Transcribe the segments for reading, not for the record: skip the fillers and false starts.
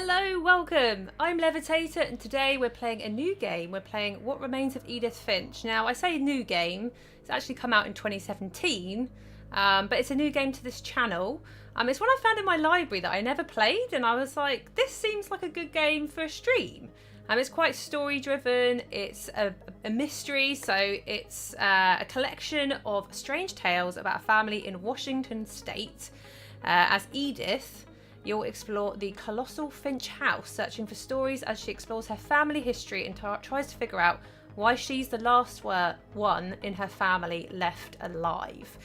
Hello, welcome. I'm Levitator and today we're playing a new game. We're playing What Remains of Edith Finch. Now, I say new game. It's actually come out in 2017, but it's a new game to this channel. It's one I found in my library that I never played, and I was like, this seems like a good game for a stream. It's quite story driven. It's a mystery, so it's a collection of strange tales about a family in Washington State. As Edith, you'll explore the colossal Finch house, searching for stories as she explores her family history and tries to figure out why she's the last one in her family left alive.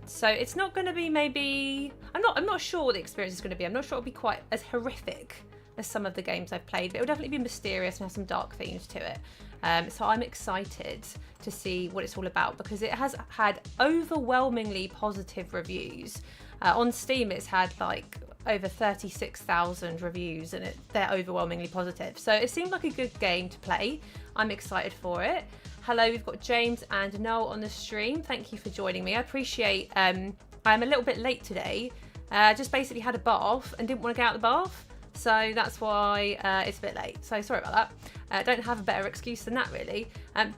So it's not going to be maybe... I'm not sure what the experience is going to be. I'm not sure it'll be quite as horrific as some of the games I've played, but it'll definitely be mysterious and have some dark themes to it. So I'm excited to see what it's all about because it has had overwhelmingly positive reviews. On Steam, it's had like over 36,000 reviews and they're overwhelmingly positive. So it seemed like a good game to play. I'm excited for it. Hello, we've got James and Noel on the stream. Thank you for joining me. I appreciate I'm a little bit late today. Just basically had a bath and didn't want to get out of the bath. So that's why it's a bit late. So sorry about that. Don't have a better excuse than that, really.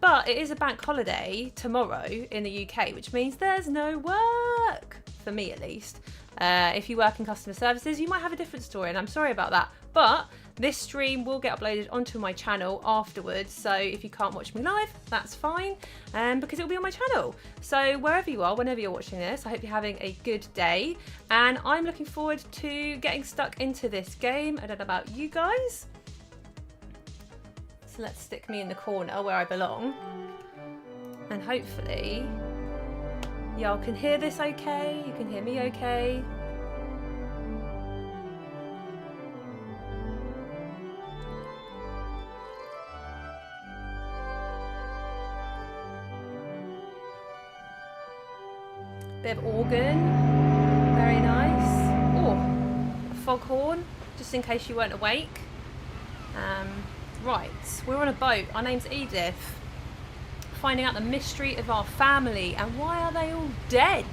But it is a bank holiday tomorrow in the UK, which means there's no work, for me at least. If you work in customer services, you might have a different story, and I'm sorry about that. But this stream will get uploaded onto my channel afterwards, so if you can't watch me live, that's fine, because it'll be on my channel. So wherever you are, whenever you're watching this, I hope you're having a good day, and I'm looking forward to getting stuck into this game. I don't know about you guys. So let's stick me in the corner where I belong, and hopefully y'all can hear this okay, you can hear me okay. Bit of organ, very nice. Oh, a foghorn, just in case you weren't awake. Right, we're on a boat. Our name's Edith. Finding out the mystery of our family and why are they all dead?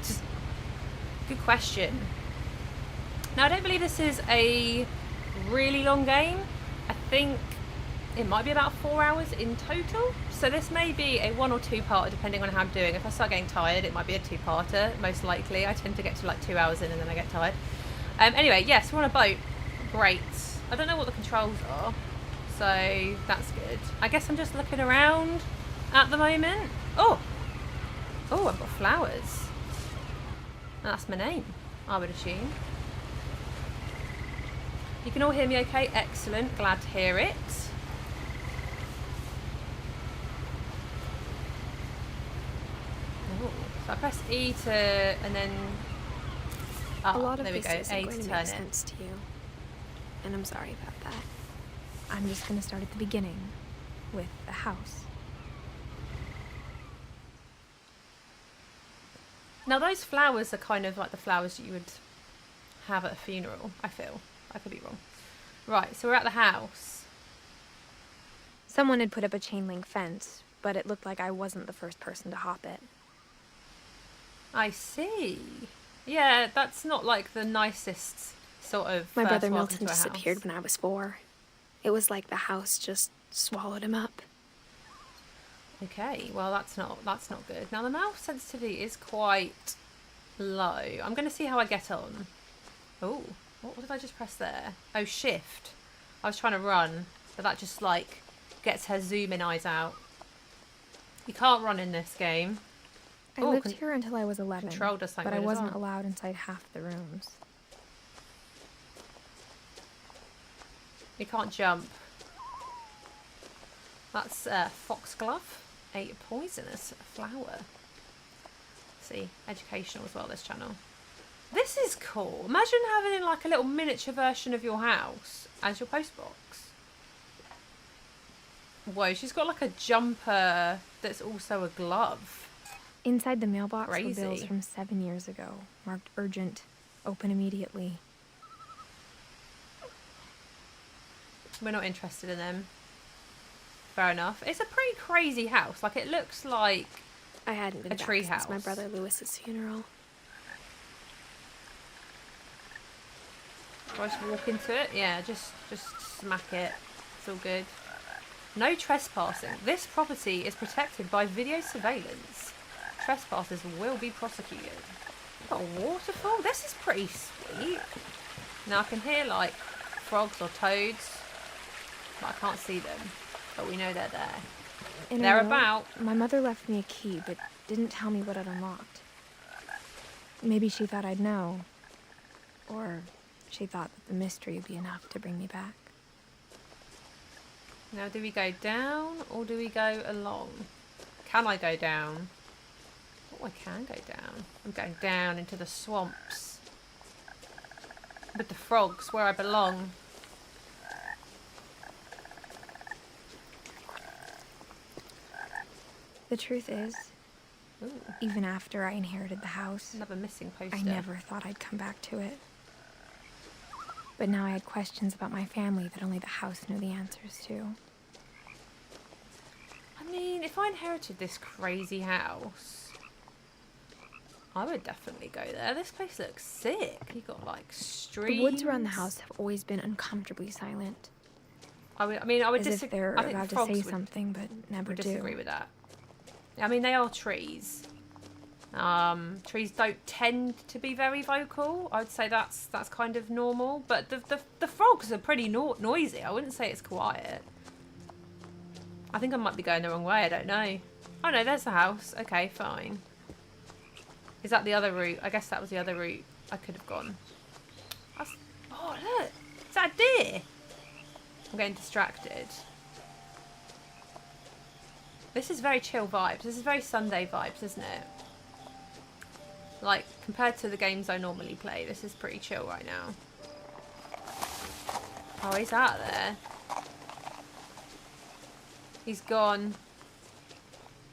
Good question. Now, I don't believe this is a really long game. I think it might be about 4 hours in total. So this may be a 1 or 2-parter depending on how I'm doing. If I start getting tired, it might be a 2-parter, most likely. I tend to get to like 2 hours in and then I get tired. Anyway, yes, we're on a boat. Great. I don't know what the controls are, so that's good. I guess I'm just looking around at the moment. Oh, I've got flowers. That's my name, I would assume. You can all hear me okay? Excellent, glad to hear it. Oh, so I press E to, and then, a lot of there we this go, isn't A going to to turn make it. sense to you, and I'm sorry about that. I'm just going to start at the beginning with the house. Now those flowers are kind of like the flowers that you would have at a funeral, I feel. I could be wrong. Right, so we're at the house. Someone had put up a chain link fence, but it looked like I wasn't the first person to hop it. I see. Yeah, that's not like the nicest sort of My brother welcome Milton to a disappeared house. when I was 4. It was like the house just swallowed him up. Okay, well that's not good. Now the mouse sensitivity is quite low. I'm going to see how I get on. Oh, what did I just press there? Oh, shift. I was trying to run, but that just like gets her zoom in eyes out. You can't run in this game. I lived here until I was 11, control does something but I weird as wasn't well. allowed inside half the rooms. You can't jump. That's foxglove, a poisonous flower. See, educational as well, this channel. This is cool. Imagine having like a little miniature version of your house as your postbox. Whoa, she's got like a jumper that's also a glove. Inside the mailbox were bills Crazy. from 7 years ago, marked urgent, open immediately. We're not interested in them. Fair enough. It's a pretty crazy house. Like, it looks like I hadn't been a back tree since house. my brother Lewis's funeral. Do I just walk into it? Yeah, just smack it. It's all good. No trespassing. This property is protected by video surveillance. Trespassers will be prosecuted. Got a waterfall? This is pretty sweet. Now I can hear like frogs or toads, but I can't see them. But we know they're there. They're about. My mother left me a key, but didn't tell me what it unlocked. Maybe she thought I'd know. Or she thought that the mystery would be enough to bring me back. Now, do we go down or do we go along? Can I go down? Oh, I can go down. I'm going down into the swamps. With the frogs, where I belong. The truth is, Ooh. Even after I inherited the house, Another missing poster. I never thought I'd come back to it. But now I had questions about my family that only the house knew the answers to. I mean, if I inherited this crazy house, I would definitely go there. This place looks sick. You got like streams. The woods around the house have always been uncomfortably silent. I would As if they're about to say something, but never do. Disagree with that. I mean, they are trees. Trees don't tend to be very vocal. I would say that's kind of normal. But the frogs are pretty noisy. I wouldn't say it's quiet. I think I might be going the wrong way. I don't know. Oh no, there's the house. Okay, fine. Is that the other route? I guess that was the other route I could have gone. Oh look! Is that a deer? I'm getting distracted. This is very chill vibes. This is very Sunday vibes, isn't it? Like, compared to the games I normally play, this is pretty chill right now. Oh, he's out there. He's gone.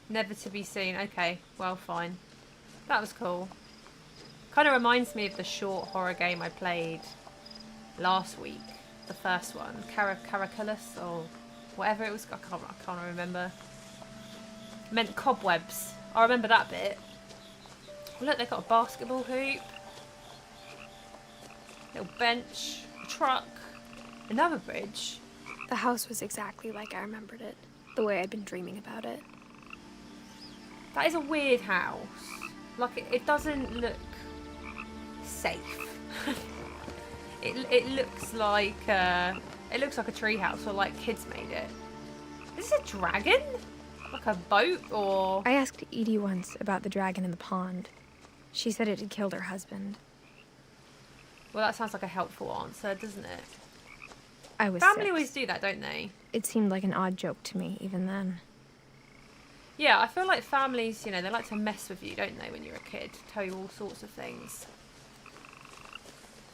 Never to be seen. Okay, well, fine. That was cool. Kind of reminds me of the short horror game I played last week. The first one. Caraculus or whatever it was. I can't remember. It meant cobwebs. I remember that bit. Oh, look, they've got a basketball hoop. Little bench. A truck. Another bridge. The house was exactly like I remembered it. The way I'd been dreaming about it. That is a weird house. Like, it doesn't look safe. It looks like a tree house, or like kids made it. Is this a dragon? Like a boat, or? I asked Edie once about the dragon in the pond. She said it had killed her husband. Well, that sounds like a helpful answer, doesn't it? I was Family 6. always do that, don't they? It seemed like an odd joke to me, even then. Yeah, I feel like families, they like to mess with you, don't they, when you're a kid? Tell you all sorts of things.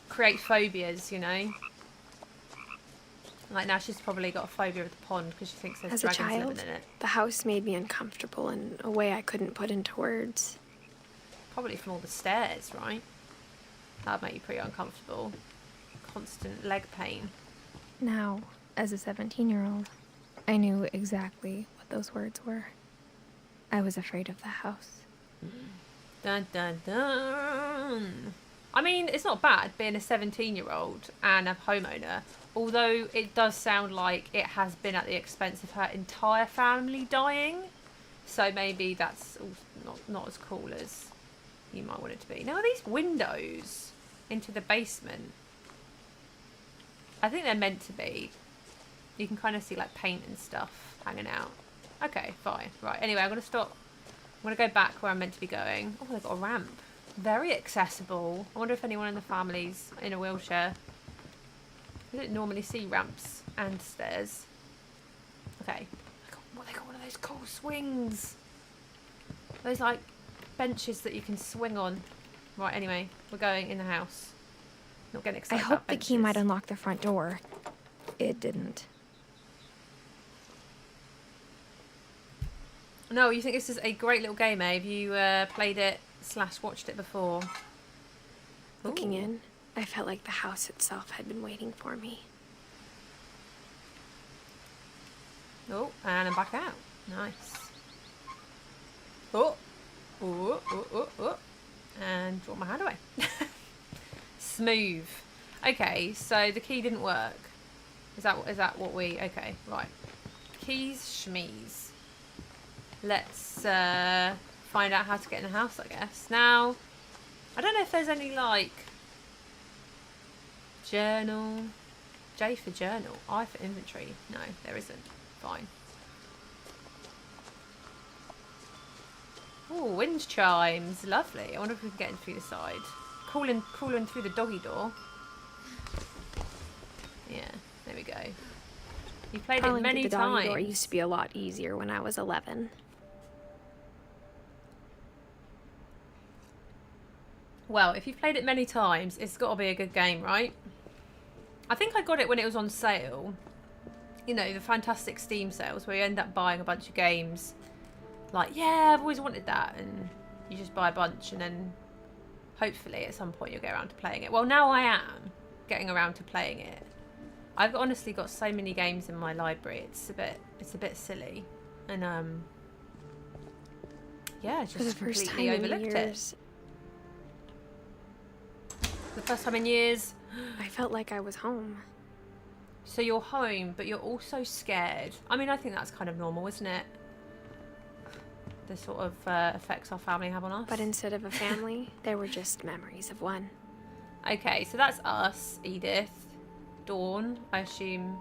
Create phobias, Like now she's probably got a phobia of the pond because she thinks there's dragons living in it. The house made me uncomfortable in a way I couldn't put into words. Probably from all the stairs, right? That'd make you pretty uncomfortable. Constant leg pain. Now, as a 17-year-old, I knew exactly what those words were. I was afraid of the house. Dun dun dun. I mean, it's not bad being a 17-year-old and a homeowner, although it does sound like it has been at the expense of her entire family dying. So maybe that's not as cool as you might want it to be. Now, are these windows into the basement? I think they're meant to be. You can kind of see like paint and stuff hanging out. Okay, fine. Right, anyway, I'm going to stop. I'm going to go back where I'm meant to be going. Oh, they've got a ramp. Very accessible. I wonder if anyone in the family's in a wheelchair. I don't normally see ramps and stairs. Okay. They got one of those cool swings. Those like benches that you can swing on. Right, anyway, we're going in the house. Not getting excited I about hoped the key might unlock the front door. It didn't. No, you think this is a great little game, eh? Have you played it / watched it before? Looking in, I felt like the house itself had been waiting for me. Oh, and I'm back out. Nice. Oh. And draw my hand away. Smooth. Okay, so the key didn't work. Is that what we... Okay, right. Keys, schmees. Let's find out how to get in the house, I guess. Now, I don't know if there's any, like... Journal. J for journal. I for inventory. No, there isn't. Fine. Oh, wind chimes. Lovely. I wonder if we can get in through the side. Crawling through the doggy door. Yeah, there we go. You played it many the doggy times. door used to be a lot easier when I was 11. Well, if you've played it many times, it's got to be a good game, right? I think I got it when it was on sale. You know, the fantastic Steam sales where you end up buying a bunch of games. Like, yeah, I've always wanted that. And you just buy a bunch and then hopefully at some point you'll get around to playing it. Well, now I am getting around to playing it. I've honestly got so many games in my library. It's a bit silly. And, yeah, just for the first completely time overlooked in years, the first time in years. I felt like I was home. So you're home, but you're also scared. I mean, I think that's kind of normal, isn't it? The sort of effects our family have on us. But instead of a family, there were just memories of one. Okay, so that's us, Edith. Dawn, I assume,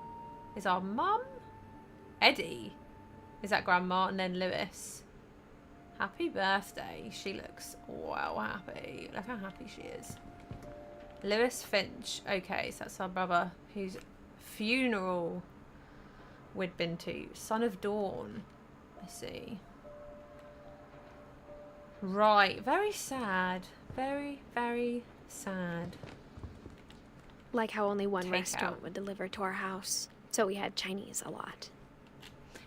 is our mum. Eddie is that grandma, and then Lewis. Happy birthday. She looks well happy. Look how happy she is. Lewis Finch. Okay, so that's our brother whose funeral we'd been to. Son of Dawn. I see. Right. Very sad. Very, very sad. Like how only one Takeout. restaurant would deliver to our house, so we had Chinese a lot.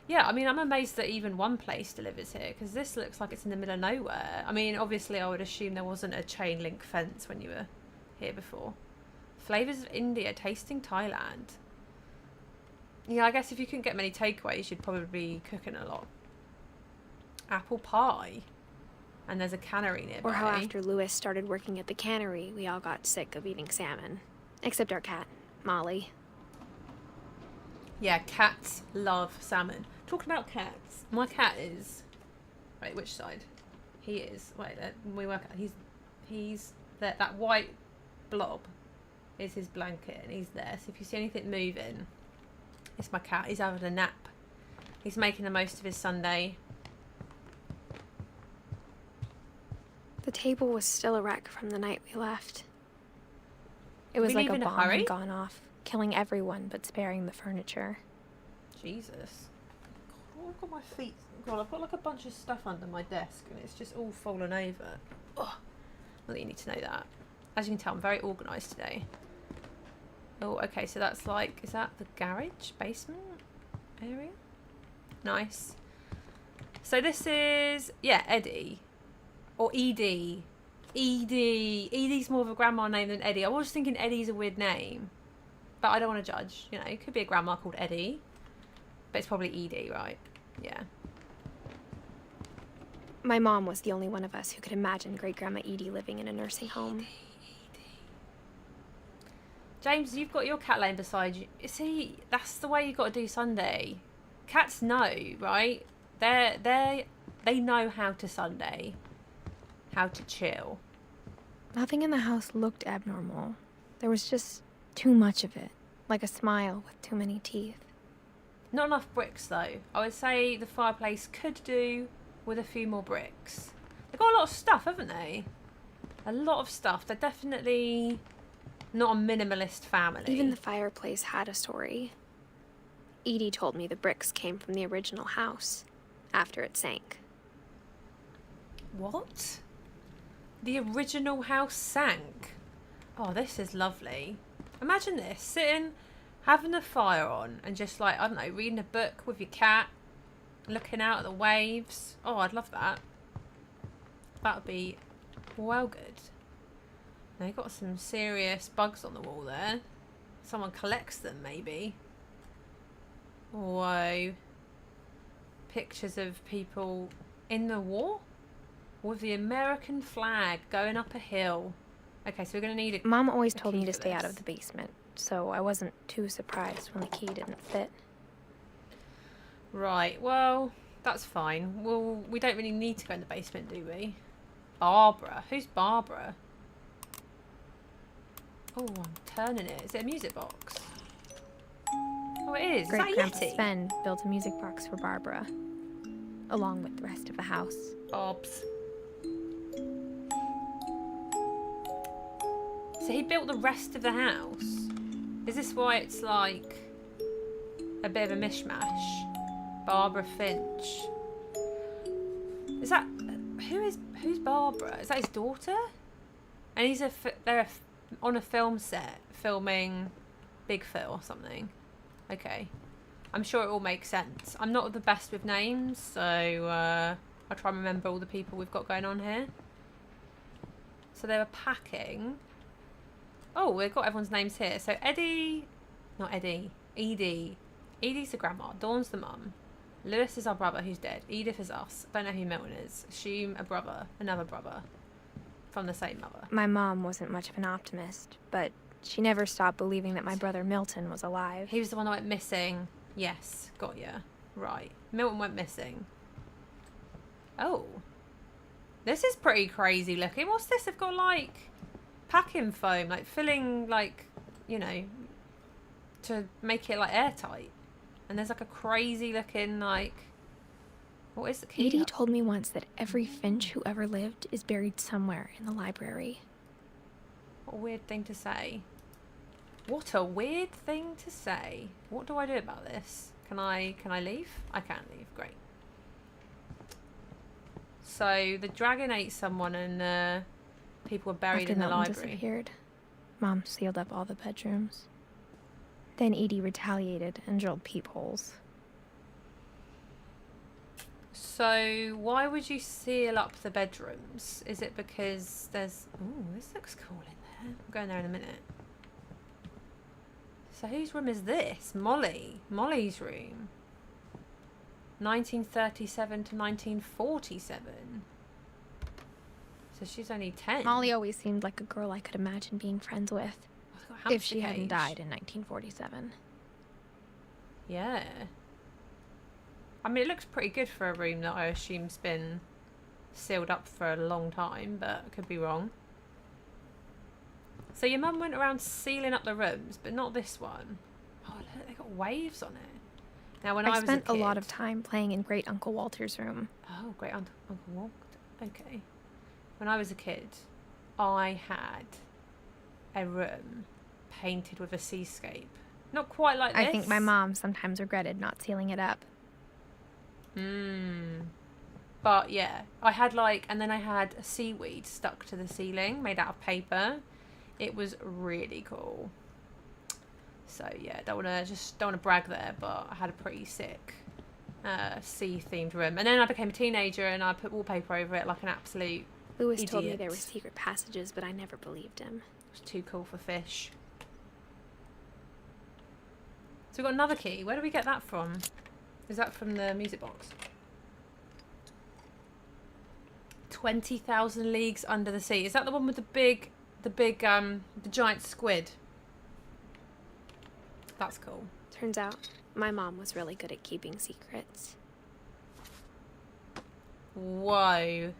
Yeah, I mean, I'm amazed that even one place delivers here, because this looks like it's in the middle of nowhere. I mean, obviously, I would assume there wasn't a chain link fence when you were here before. Flavors of India, tasting Thailand. Yeah, I guess if you couldn't get many takeaways, you'd probably be cooking a lot. Apple pie. And there's a cannery nearby. Or how after Lewis started working at the cannery, we all got sick of eating salmon. Except our cat, Molly. Yeah, cats love salmon. Talking about cats, my cat is... Wait, which side? He is... Wait, we work out. He's there. That white blob is his blanket, and he's there. So if you see anything moving, it's my cat. He's having a nap. He's making the most of his Sunday. The table was still a wreck from the night we left. It was We like leave a in a bomb hurry? had gone off, killing everyone but sparing the furniture. Jesus. God, I've got my feet... God, I've got like a bunch of stuff under my desk, and it's just all fallen over. Oh, not that you need to know that. As you can tell, I'm very organised today. Oh, okay, so that's like... Is that the garage? Basement area? Nice. So this is... Yeah, Eddie. Or Edie. Edie. Edie's more of a grandma name than Eddie. I was thinking Eddie's a weird name. But I don't want to judge. You know, it could be a grandma called Eddie. But it's probably Edie, right? Yeah. My mom was the only one of us who could imagine Great-Grandma Edie living in a nursing home. James, you've got your cat laying beside you. See, that's the way you've got to do Sunday. Cats know, right? They know how to Sunday. How to chill. Nothing in the house looked abnormal. There was just too much of it, like a smile with too many teeth. Not enough bricks, though. I would say the fireplace could do with a few more bricks. They've got a lot of stuff, haven't they? A lot of stuff. They're definitely not a minimalist family. Even the fireplace had a story. Edie told me the bricks came from the original house, after it sank. What? The original house sank? Oh, this is lovely. Imagine this, sitting, having a fire on, and just like, I don't know, reading a book with your cat, looking out at the waves. Oh, I'd love that. That would be well good. Now, you've got some serious bugs on the wall there. Someone collects them, maybe. Whoa. Pictures of people in the war? With the American flag going up a hill. Okay, so we're going to need Mom always a told key me to for stay out this. of the basement, so I wasn't too surprised when the key didn't fit. Right, well, that's fine. Well, we don't really need to go in the basement, do we? Barbara. Who's Barbara? Oh, I'm turning it. Is it a music box? Oh, it is. Is that a Great-Grandpa Yeti? Sven built a music box for Barbara, along with the rest of the house. Bob's. So he built the rest of the house? Is this why it's like a bit of a mishmash? Barbara Finch. Is that... Who's Barbara? Is that his daughter? And they're on a film set filming Bigfoot or something. Okay. I'm sure it all makes sense. I'm not the best with names, so I'll try and remember all the people we've got going on here. So they were packing. Oh, we've got everyone's names here. So Edie... Not Eddie. Edie. Edie's the grandma. Dawn's the mum. Lewis is our brother who's dead. Edith is us. Don't know who Milton is. Assume a brother. Another brother. From the same mother. My mom wasn't much of an optimist, but she never stopped believing that my brother Milton was alive. He was the one that went missing. Yes, got ya. Right. Milton went missing. Oh. This is pretty crazy looking. What's this? They've got like packing foam, like filling, like, you know, to make it like airtight. And there's like a crazy looking, like, what is the key? Edie told me once that every Finch who ever lived is buried somewhere in the library. What a weird thing to say. What a weird thing to say. What do I do about this? Can I leave? I can't leave. Great. So the dragon ate someone and people were buried After in the Milton library. disappeared, Mom sealed up all the bedrooms. Then Edie retaliated and drilled peepholes. So why would you seal up the bedrooms? Is it because there's... Ooh, this looks cool in there. I'm going there in a minute. So whose room is this? Molly. Molly's room. 1937 to 1947. So she's only 10. Molly always seemed like a girl I could imagine being friends with, Oh, it's got a hamster if she hadn't cage. died in 1947. Yeah. I mean, it looks pretty good for a room that I assume's been sealed up for a long time, but I could be wrong. So your mum went around sealing up the rooms, but not this one. Oh, look, they got waves on it. Now, when I was spent a kid, lot of time playing in Great Uncle Walter's room. Oh, great Uncle Walter. Okay. When I was a kid, I had a room painted with a seascape. Not quite like this. I think my mom sometimes regretted not sealing it up. But yeah, I had like, and then I had a seaweed stuck to the ceiling made out of paper. It was really cool. So yeah, don't wanna brag there, but I had a pretty sick sea themed room. And then I became a teenager and I put wallpaper over it like an absolute Lewis told me idiot. there were secret passages, but I never believed him. It was too cool for fish. So we've got another key. Where do we get that from? Is that from the music box? 20,000 Leagues Under the Sea. Is that the one with the giant squid? That's cool. Turns out, my mom was really good at keeping secrets. Whoa.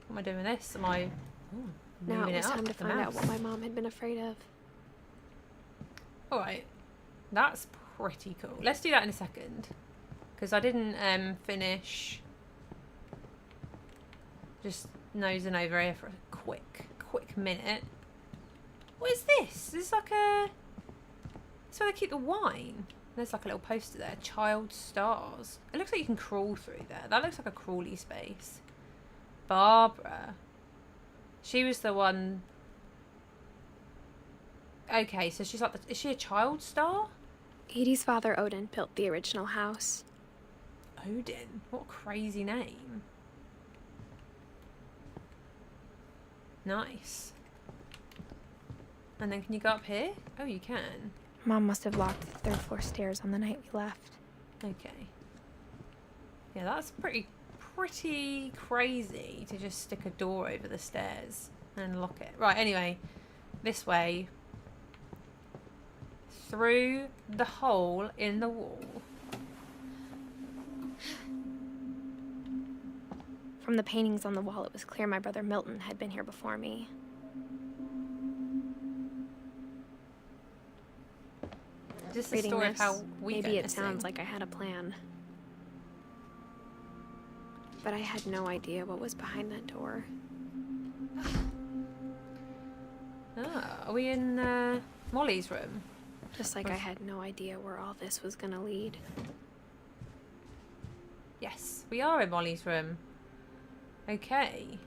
What am I doing with this? Am I Now moving it was up time to with the find out mouse? what my mom had been afraid of. Alright. That's pretty cool. Let's do that in a second. Because I didn't finish just nosing over here for a quick minute. What is this? This is like a... It's where they keep the wine. There's like a little poster there. Child stars. It looks like you can crawl through there. That looks like a crawly space. Barbara. She was the one... Okay, so she's like... Is she a child star? Edie's father, Odin, built the original house. Odin? What a crazy name. Nice. And then can you go up here? Oh, you can. Mom must have locked the third floor stairs on the night we left. Okay. Yeah, that's pretty crazy to just stick a door over the stairs. And lock it. Right, anyway. This way. Through the hole in the wall. From the paintings on the wall, it was clear my brother Milton had been here before me. Just the Reading story this, of how we maybe it sounds like I had a plan. But I had no idea what was behind that door. Oh, are we in Molly's room? Just like I had no idea where all this was gonna lead. Yes, we are in Molly's room. Okay.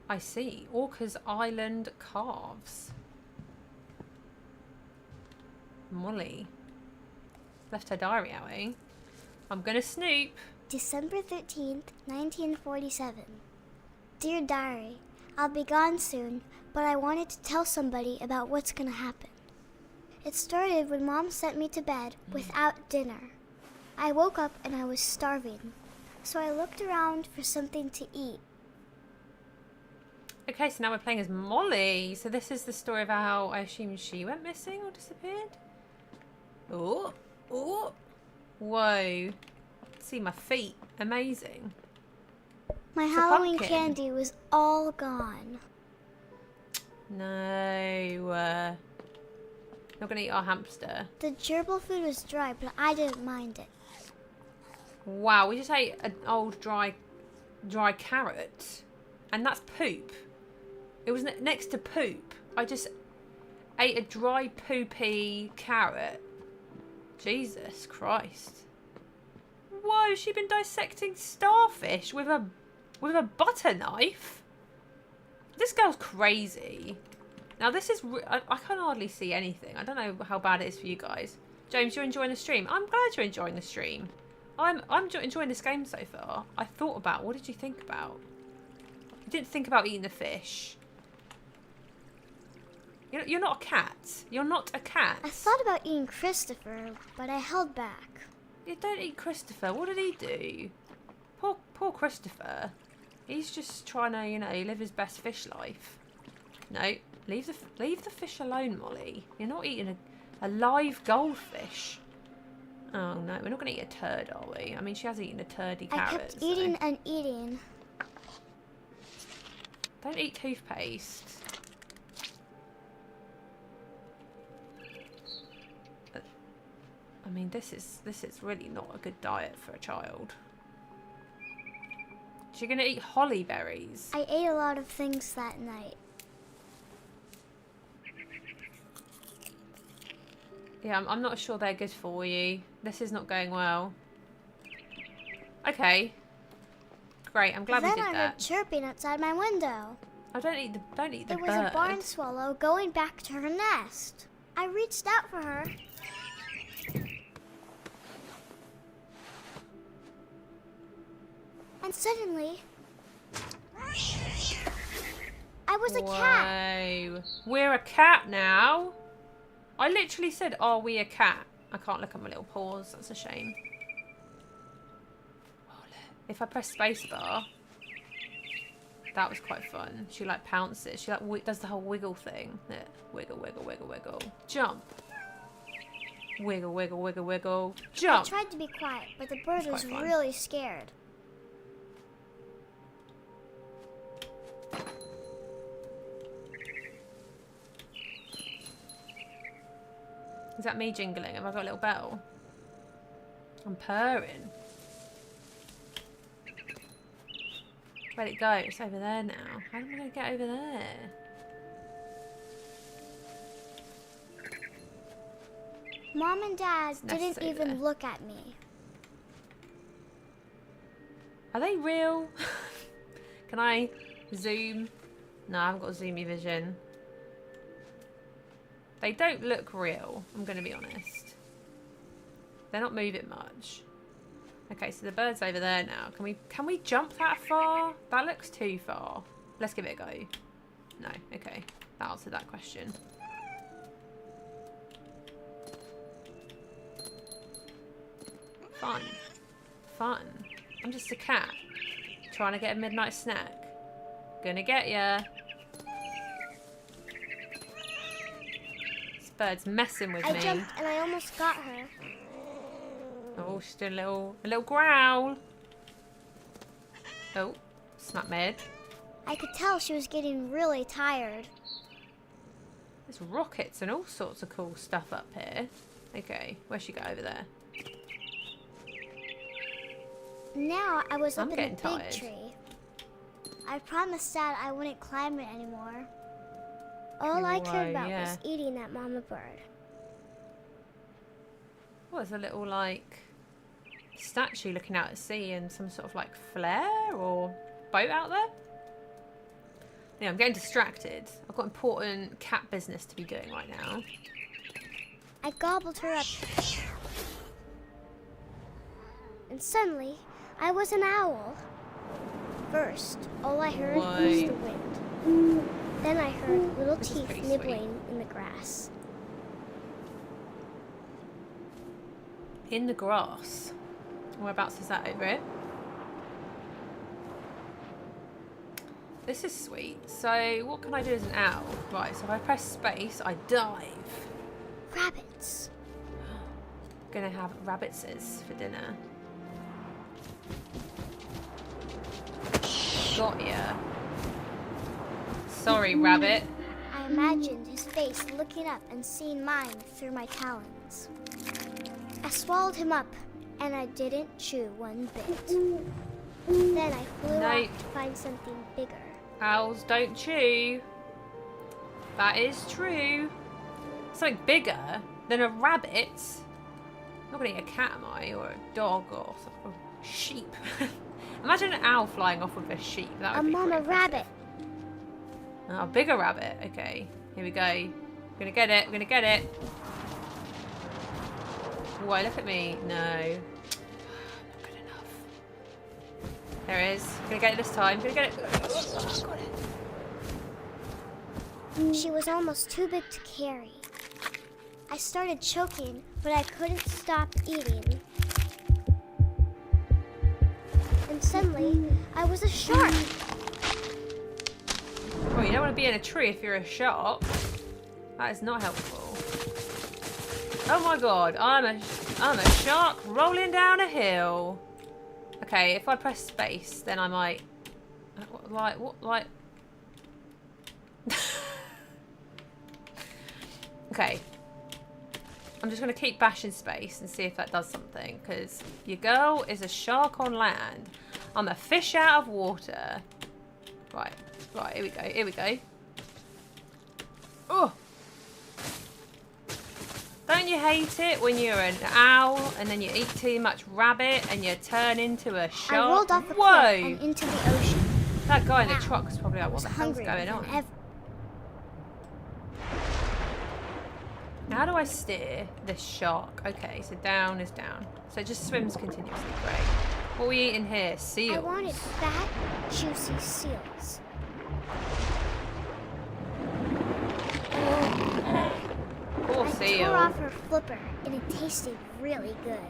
I see. Orca's Island Calves. Molly. Left her diary out, eh? I'm gonna snoop. December 13th, 1947. Dear Diary, I'll be gone soon, but I wanted to tell somebody about what's gonna happen. It started when Mom sent me to bed without dinner. I woke up and I was starving, so I looked around for something to eat. Okay, so now we're playing as Molly. So this is the story of how I assume she went missing or disappeared. Oh, oh, whoa! See my feet, amazing. My It's a Halloween pumpkin. candy was all gone. No, not gonna eat our hamster. The gerbil food was dry, but I didn't mind it. Wow, we just ate an old dry carrot, and that's poop. It was next to poop. I just ate a dry poopy carrot. Jesus Christ! Whoa, she's been dissecting starfish with a butter knife. This girl's crazy. Now this is I can hardly see anything. I don't know how bad it is for you guys. James, you're enjoying the stream. I'm glad you're enjoying the stream. I'm enjoying this game so far. I thought about, what did you think about? You didn't think about eating the fish. You're not a cat. You're not a cat. I thought about eating Christopher, but I held back. You don't eat Christopher. What did he do? Poor Christopher. He's just trying to, you know, live his best fish life. No, leave the fish alone, Molly. You're not eating a live goldfish. Oh no, we're not going to eat a turd, are we? I mean, she has eaten a turdy carrot. I kept eating and eating. Don't eat toothpaste. I mean, this is really not a good diet for a child. She's going to eat holly berries. I ate a lot of things that night. Yeah, I'm not sure they're good for you. This is not going well. Okay. Great, I'm glad we Then did I heard that. chirping outside my window. Oh, don't eat the bird. It was a barn swallow going back to her nest. I reached out for her. And suddenly, I was a cat. Whoa. We're a cat now. I literally said, are we a cat? I can't look at my little paws. That's a shame. Oh, look. If I press spacebar, that was quite fun. She like pounces. She like does the whole wiggle thing. Yeah. Wiggle, wiggle, wiggle, wiggle. Jump. Wiggle, wiggle, wiggle, wiggle. Jump. I tried to be quiet, but the bird It's was quite fun. really scared. Is that me jingling? Have I got a little bell? I'm purring. Where'd it go? It's over there now. How am I going to get over there? Mom and Dad Nest's didn't over even there. look at me. Are they real? Can I zoom? No, I haven't got zoomy vision. They don't look real, I'm going to be honest. They're not moving much. Okay, so the bird's over there now. Can we jump that far? That looks too far. Let's give it a go. No, okay. That answered that question. Fun. Fun. I'm just a cat trying to get a midnight snack. Gonna get ya. This bird's messing with me. I jumped and I almost got her. Oh, she's doing a little growl. Oh, smack my head. I could tell she was getting really tired. There's rockets and all sorts of cool stuff up here. Okay, where'd she go over there? Now I was up I'm in a getting big tired. tree. I promised Dad I wouldn't climb it anymore. All I cared about was eating that mama bird. What is a little like statue looking out at sea and some sort of like flare or boat out there? Yeah, I'm getting distracted. I've got important cat business to be doing right now. I gobbled her up. And suddenly, I was an owl. First, all I heard was the wind. Then I heard little teeth nibbling in the grass. In the grass? Whereabouts is that over here? This is sweet. So, what can I do as an owl? Right, so if I press space, I dive. Rabbits. Gonna have rabbitses for dinner. Got ya. Sorry, rabbit. I imagined his face looking up and seeing mine through my talons. I swallowed him up, and I didn't chew one bit. Then I flew off to find something bigger. Owls don't chew. That is true. Something bigger than a rabbit. I'm not gonna eat a cat, am I? Or a dog or a sheep. Imagine an owl flying off with a sheep. That would be mama pretty rabbit. Oh, a bigger rabbit. Okay, here we go. I'm gonna get it. I'm gonna get it. Why, look at me. No. Not good enough. There it is. I'm gonna get it this time. I'm gonna get it. Oh, got it. She was almost too big to carry. I started choking, but I couldn't stop eating. And suddenly, I was a shark. Oh, you don't want to be in a tree if you're a shark. That is not helpful. Oh my god, I'm a shark rolling down a hill. Okay, if I press space, then I might... What? Okay. I'm just going to keep bashing space and see if that does something. Because your girl is a shark on land. I'm a fish out of water. Right, here we go. Oh! Don't you hate it when you're an owl and then you eat too much rabbit and you turn into a shark? I rolled off the cliff and into the ocean. That guy in the truck was probably like, what the hell's hungrier going than on? ever. How do I steer this shark? Okay, so down is down. So it just swims continuously. Great. What are we eating here? Seals. I wanted fat, juicy seals. Poor I seal. tore off her flipper, and it tasted really good.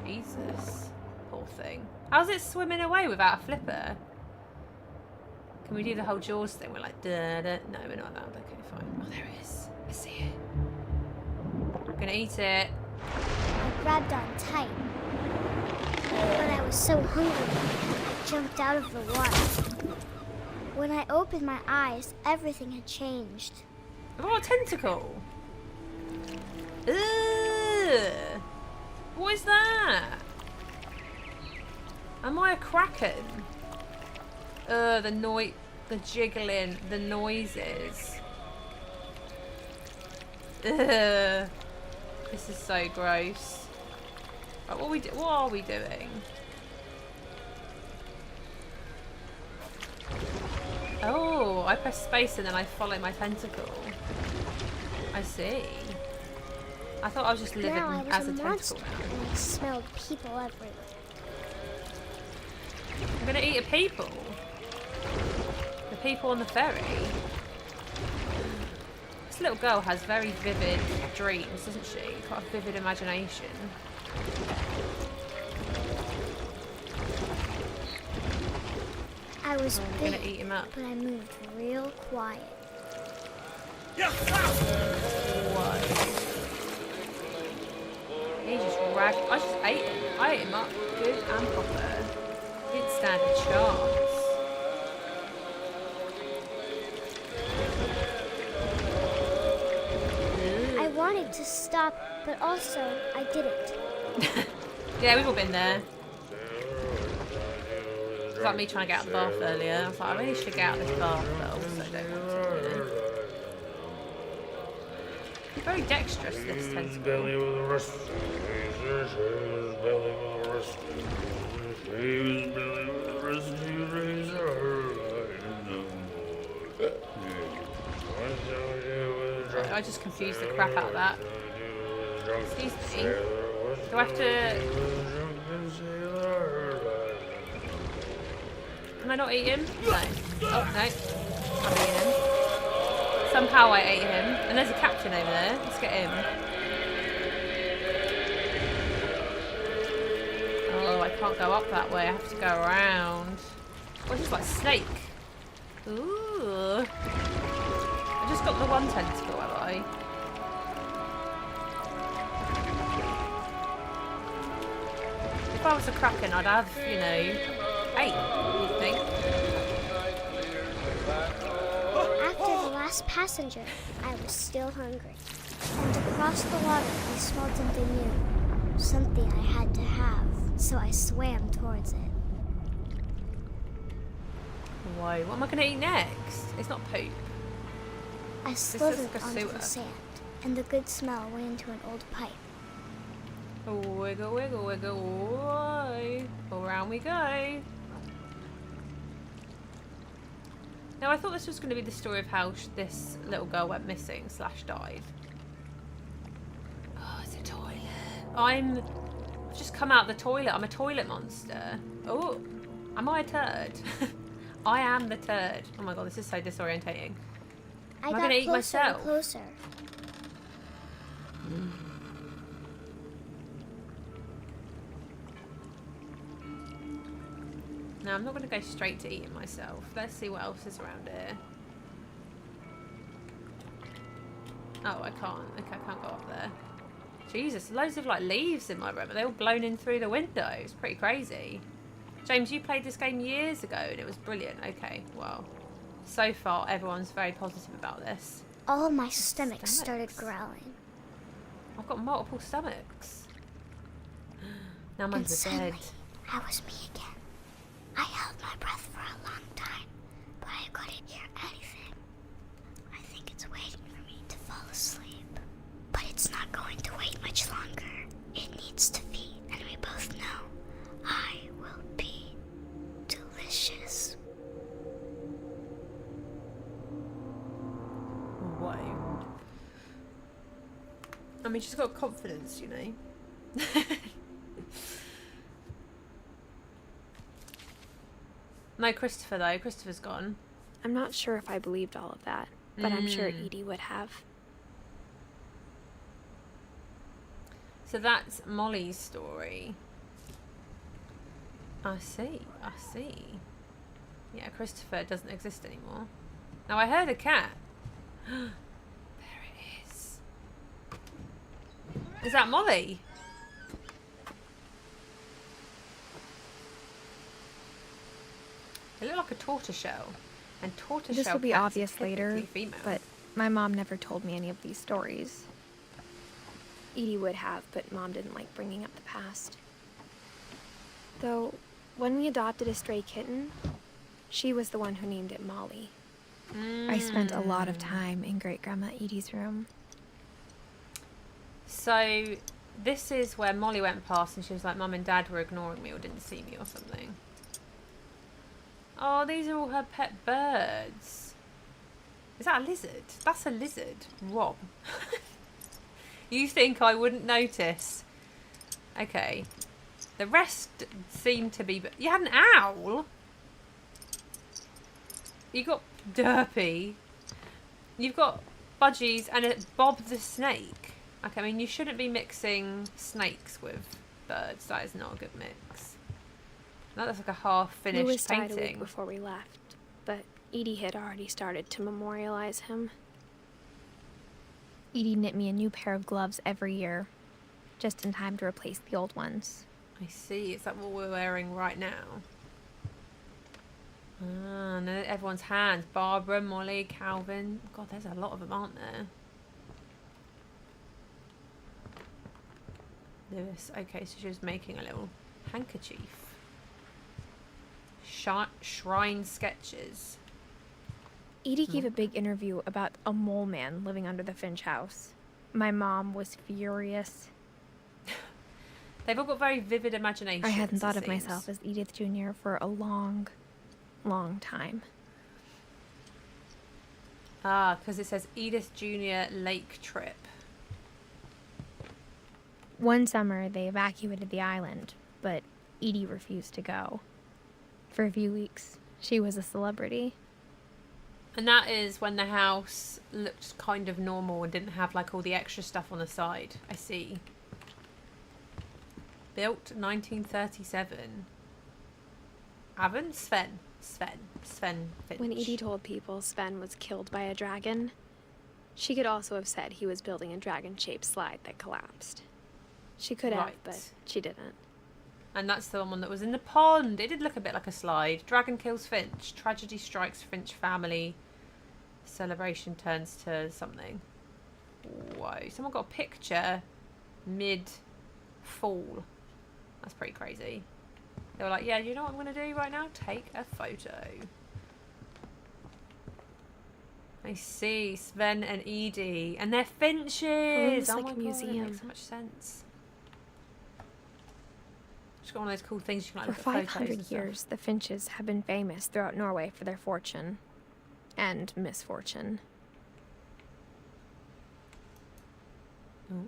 Jesus. Poor thing. How's it swimming away without a flipper? Can we do the whole Jaws thing? We're like, duh, duh. No, we're not allowed. Okay, fine. Oh, there it is. I see it. I'm gonna eat it. I grabbed on tight. But I was so hungry, I jumped out of the water. When I opened my eyes, everything had changed. Oh, a tentacle. Ugh. What is that? Am I a kraken? The jiggling, the noises. Ugh. This is so gross. Right, what are we doing? Oh, I press space and then I follow my tentacle. I see. I thought I was just living Now I was as a a monster, tentacle now. and I smelled people everywhere. I'm gonna eat a people. The people on the ferry. This little girl has very vivid dreams, doesn't she? Quite a vivid imagination. I was I'm big, gonna eat him up. but I moved real quiet. What? He just ragged. I just ate him. I ate him up good and proper. Didn't stand a chance. I wanted to stop, but also I didn't. Yeah, we've all been there. It's like me trying to get out of the bath earlier. I was like, I really should get out of this bath, but also don't want to. Very dexterous, this tentacle. I just confused the crap out of that. Excuse me. Do I have to... Can I not eat him? No. Oh, no. I'm eating him. Somehow I ate him. And there's a captain over there. Let's get him. Oh, I can't go up that way. I have to go around. Oh, this is like a snake. Ooh. I just got the one tentacle, have I? If I was a kraken, I'd have, you know, 8, you think? After the last passenger, I was still hungry. And across the water, I smelled something new. Something I had to have, so I swam towards it. Why? What am I going to eat next? It's not poop. I slithered onto the sand, and the good smell went into an old pipe. Wiggle, wiggle, wiggle, why? Around we go. Now, I thought this was going to be the story of how this little girl went missing / died. Oh, it's a toilet. I've just come out of the toilet. I'm a toilet monster. Oh, am I a turd? I am the turd. Oh my god, this is so disorientating. I Am I got going to eat closer myself? and closer. No, I'm not going to go straight to eating myself. Let's see what else is around here. Oh, I can't. Okay, I can't go up there. Jesus, loads of like leaves in my room. Are they all blown in through the window? It's pretty crazy. James, you played this game years ago and it was brilliant. Okay, well, so far everyone's very positive about this. All of my stomach started growling. I've got multiple stomachs. Now I'm And under the bed. suddenly, I was me again. I held my breath for a long time, but I couldn't hear anything. I think it's waiting for me to fall asleep. But it's not going to wait much longer. It needs to feed, and we both know I will be delicious. Wow. I mean, she's got confidence, you know. No Christopher, though. Christopher's gone. I'm not sure if I believed all of that, but I'm sure Edie would have. So that's Molly's story. I see. I see. Yeah, Christopher doesn't exist anymore. Now, I heard a cat. There it is. Is that Molly? It looked like a tortoiseshell. And tortoiseshell This will be cats are obvious later, typically female. but my mom never told me any of these stories. Edie would have, but Mom didn't like bringing up the past. Though, when we adopted a stray kitten, she was the one who named it Molly. I spent a lot of time in Great-Grandma Edie's room. So, this is where Molly went past and she was like, Mum and Dad were ignoring me or didn't see me or something. Oh, these are all her pet birds. Is that a lizard? That's a lizard. Rob. You think I wouldn't notice? Okay. The rest seem to be... You had an owl? You got Derpy. You've got Budgies and a Bob the snake. Okay, I mean, you shouldn't be mixing snakes with birds. That is not a good mix. That looks like a half-finished Lewis died a week painting. before we left, but Edie had already started to memorialize him. Edie knit me a new pair of gloves every year, just in time to replace the old ones. I see. Is that what we're wearing right now? Ah, and then everyone's hands. Barbara, Molly, Calvin. God, there's a lot of them, aren't there? Lewis. Okay, so she was making a little handkerchief. Shrine sketches. Edie gave a big interview about a mole man living under the Finch house. My mom was furious. They've all got very vivid imaginations. I hadn't thought of myself as Edith Jr. for a long, long time. Ah, because it says Edith Jr. Lake Trip. One summer, they evacuated the island, but Edie refused to go. For a few weeks, she was a celebrity. And that is when the house looked kind of normal and didn't have like all the extra stuff on the side. I see. Built 1937. Avon? Sven Finch. When Edie told people Sven was killed by a dragon, she could also have said he was building a dragon-shaped slide that collapsed. She could have, but she didn't. And that's the one that was in the pond. It did look a bit like a slide. Dragon kills Finch. Tragedy strikes Finch family. Celebration turns to something. Whoa. Someone got a picture mid-fall. That's pretty crazy. They were like, yeah, you know what I'm going to do right now? Take a photo. I see. Sven and Edie. And they're finches. It's like my a God, museum. that makes so much sense. Just got one of those cool things you can like For look at photos 500 and stuff. years, the Finches have been famous throughout Norway for their fortune and misfortune. Oh.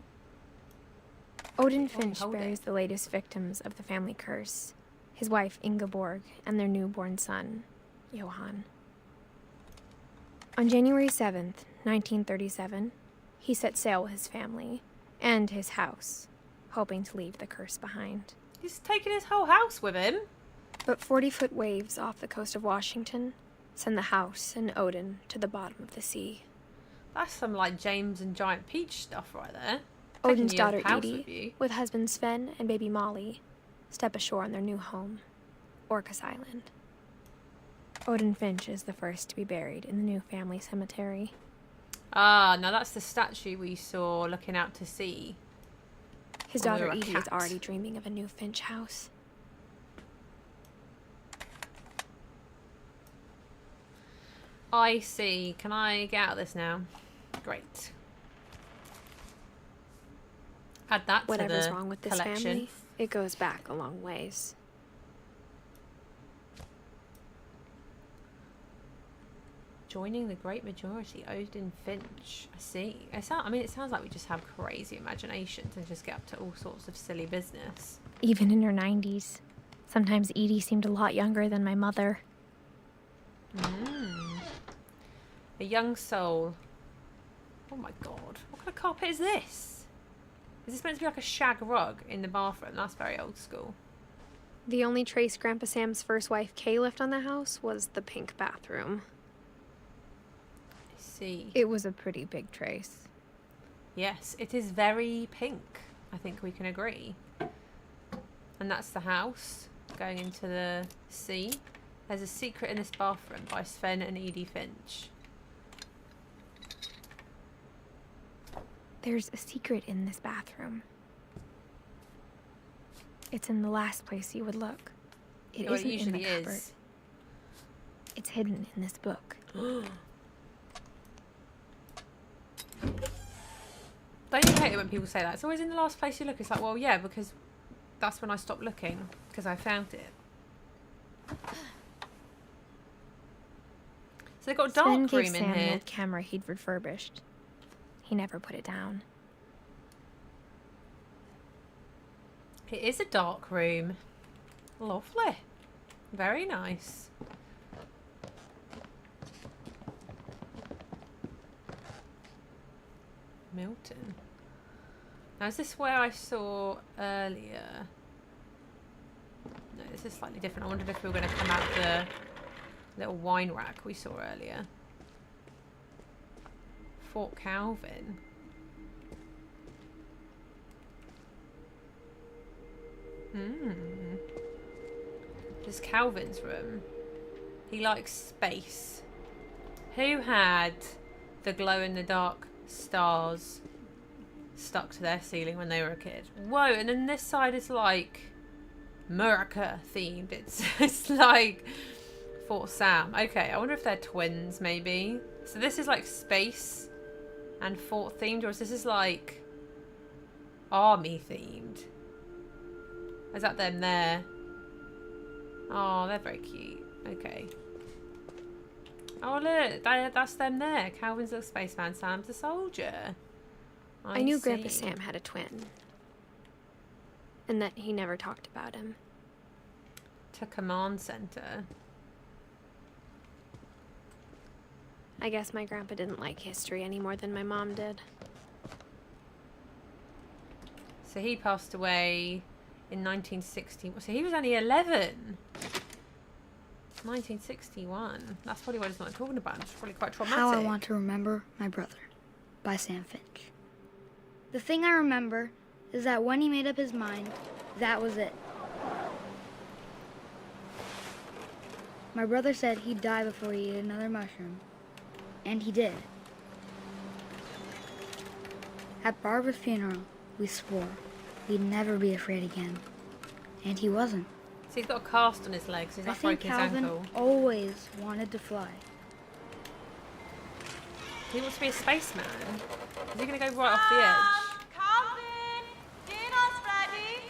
Odin Finch hold buries it. the latest victims of the family curse, his wife Ingeborg and their newborn son, Johan. On January 7th, 1937, he set sail with his family and his house, hoping to leave the curse behind. He's taking his whole house with him. But 40-foot waves off the coast of Washington send the house and Odin to the bottom of the sea. That's some like James and Giant Peach stuff right there. Odin's Taking your daughter house Edie, with you. with husband Sven and baby Molly, step ashore on their new home, Orcas Island. Odin Finch is the first to be buried in the new family cemetery. Ah, now that's the statue we saw looking out to sea. His When we daughter were a Edie is cat. already dreaming of a new Finch house. I see. Can I get out of this now? Great. Add that Whatever's to the wrong with this collection. family, it goes back a long ways. Joining the great majority, Odin Finch. I see. It sounds like we just have crazy imaginations and just get up to all sorts of silly business. Even in her 90s. Sometimes Edie seemed a lot younger than my mother. A young soul. Oh my God. What kind of carpet is this? Is this meant to be like a shag rug in the bathroom? That's very old school. The only trace Grandpa Sam's first wife Kay left on the house was the pink bathroom. I see. It was a pretty big trace. Yes, it is very pink. I think we can agree. And that's the house going into the sea. There's a secret in this bathroom by Sven and Edie Finch. There's a secret in this bathroom. It's in the last place you would look. It Well, isn't in the usually cupboard. is. It's hidden in this book. Don't you hate it when people say that? It's always in the last place you look. It's like, well, yeah, because that's when I stopped looking, because I found it. So they've got a Sven dark gave room in Sam an here. old camera he'd refurbished. He never put it down. It is a dark room. Lovely. Very nice. Milton. Now, is this where I saw earlier? No, this is slightly different. I wondered if we were going to come out the little wine rack we saw earlier. Fort Calvin. This is Calvin's room. He likes space. Who had the glow-in-the-dark stars stuck to their ceiling when they were a kid? Whoa, and then this side is like America themed. It's like Fort Sam. Okay, I wonder if they're twins maybe. So this is like space and fort themed, or is this like army themed? Is that them there? Oh, they're very cute. Okay. Oh look, that's them there. Calvin's little spaceman, Sam's a soldier. I knew see. Grandpa Sam had a twin. And that he never talked about him. To command center. I guess my grandpa didn't like history any more than my mom did. So he passed away in 1960. So he was only 11. 1961. That's probably what he's not talking about. It's probably quite traumatic. How I Want to Remember My Brother by Sam Finch. The thing I remember is that when he made up his mind, that was it. My brother said he'd die before he ate another mushroom. And he did. At Barbara's funeral, we swore we'd never be afraid again. And he wasn't. So he's got a cast on his legs. He's I not think broken his Calvin ankle. always wanted to fly. He wants to be a spaceman. Is he going to go right off the edge? Calvin, dinner's ready.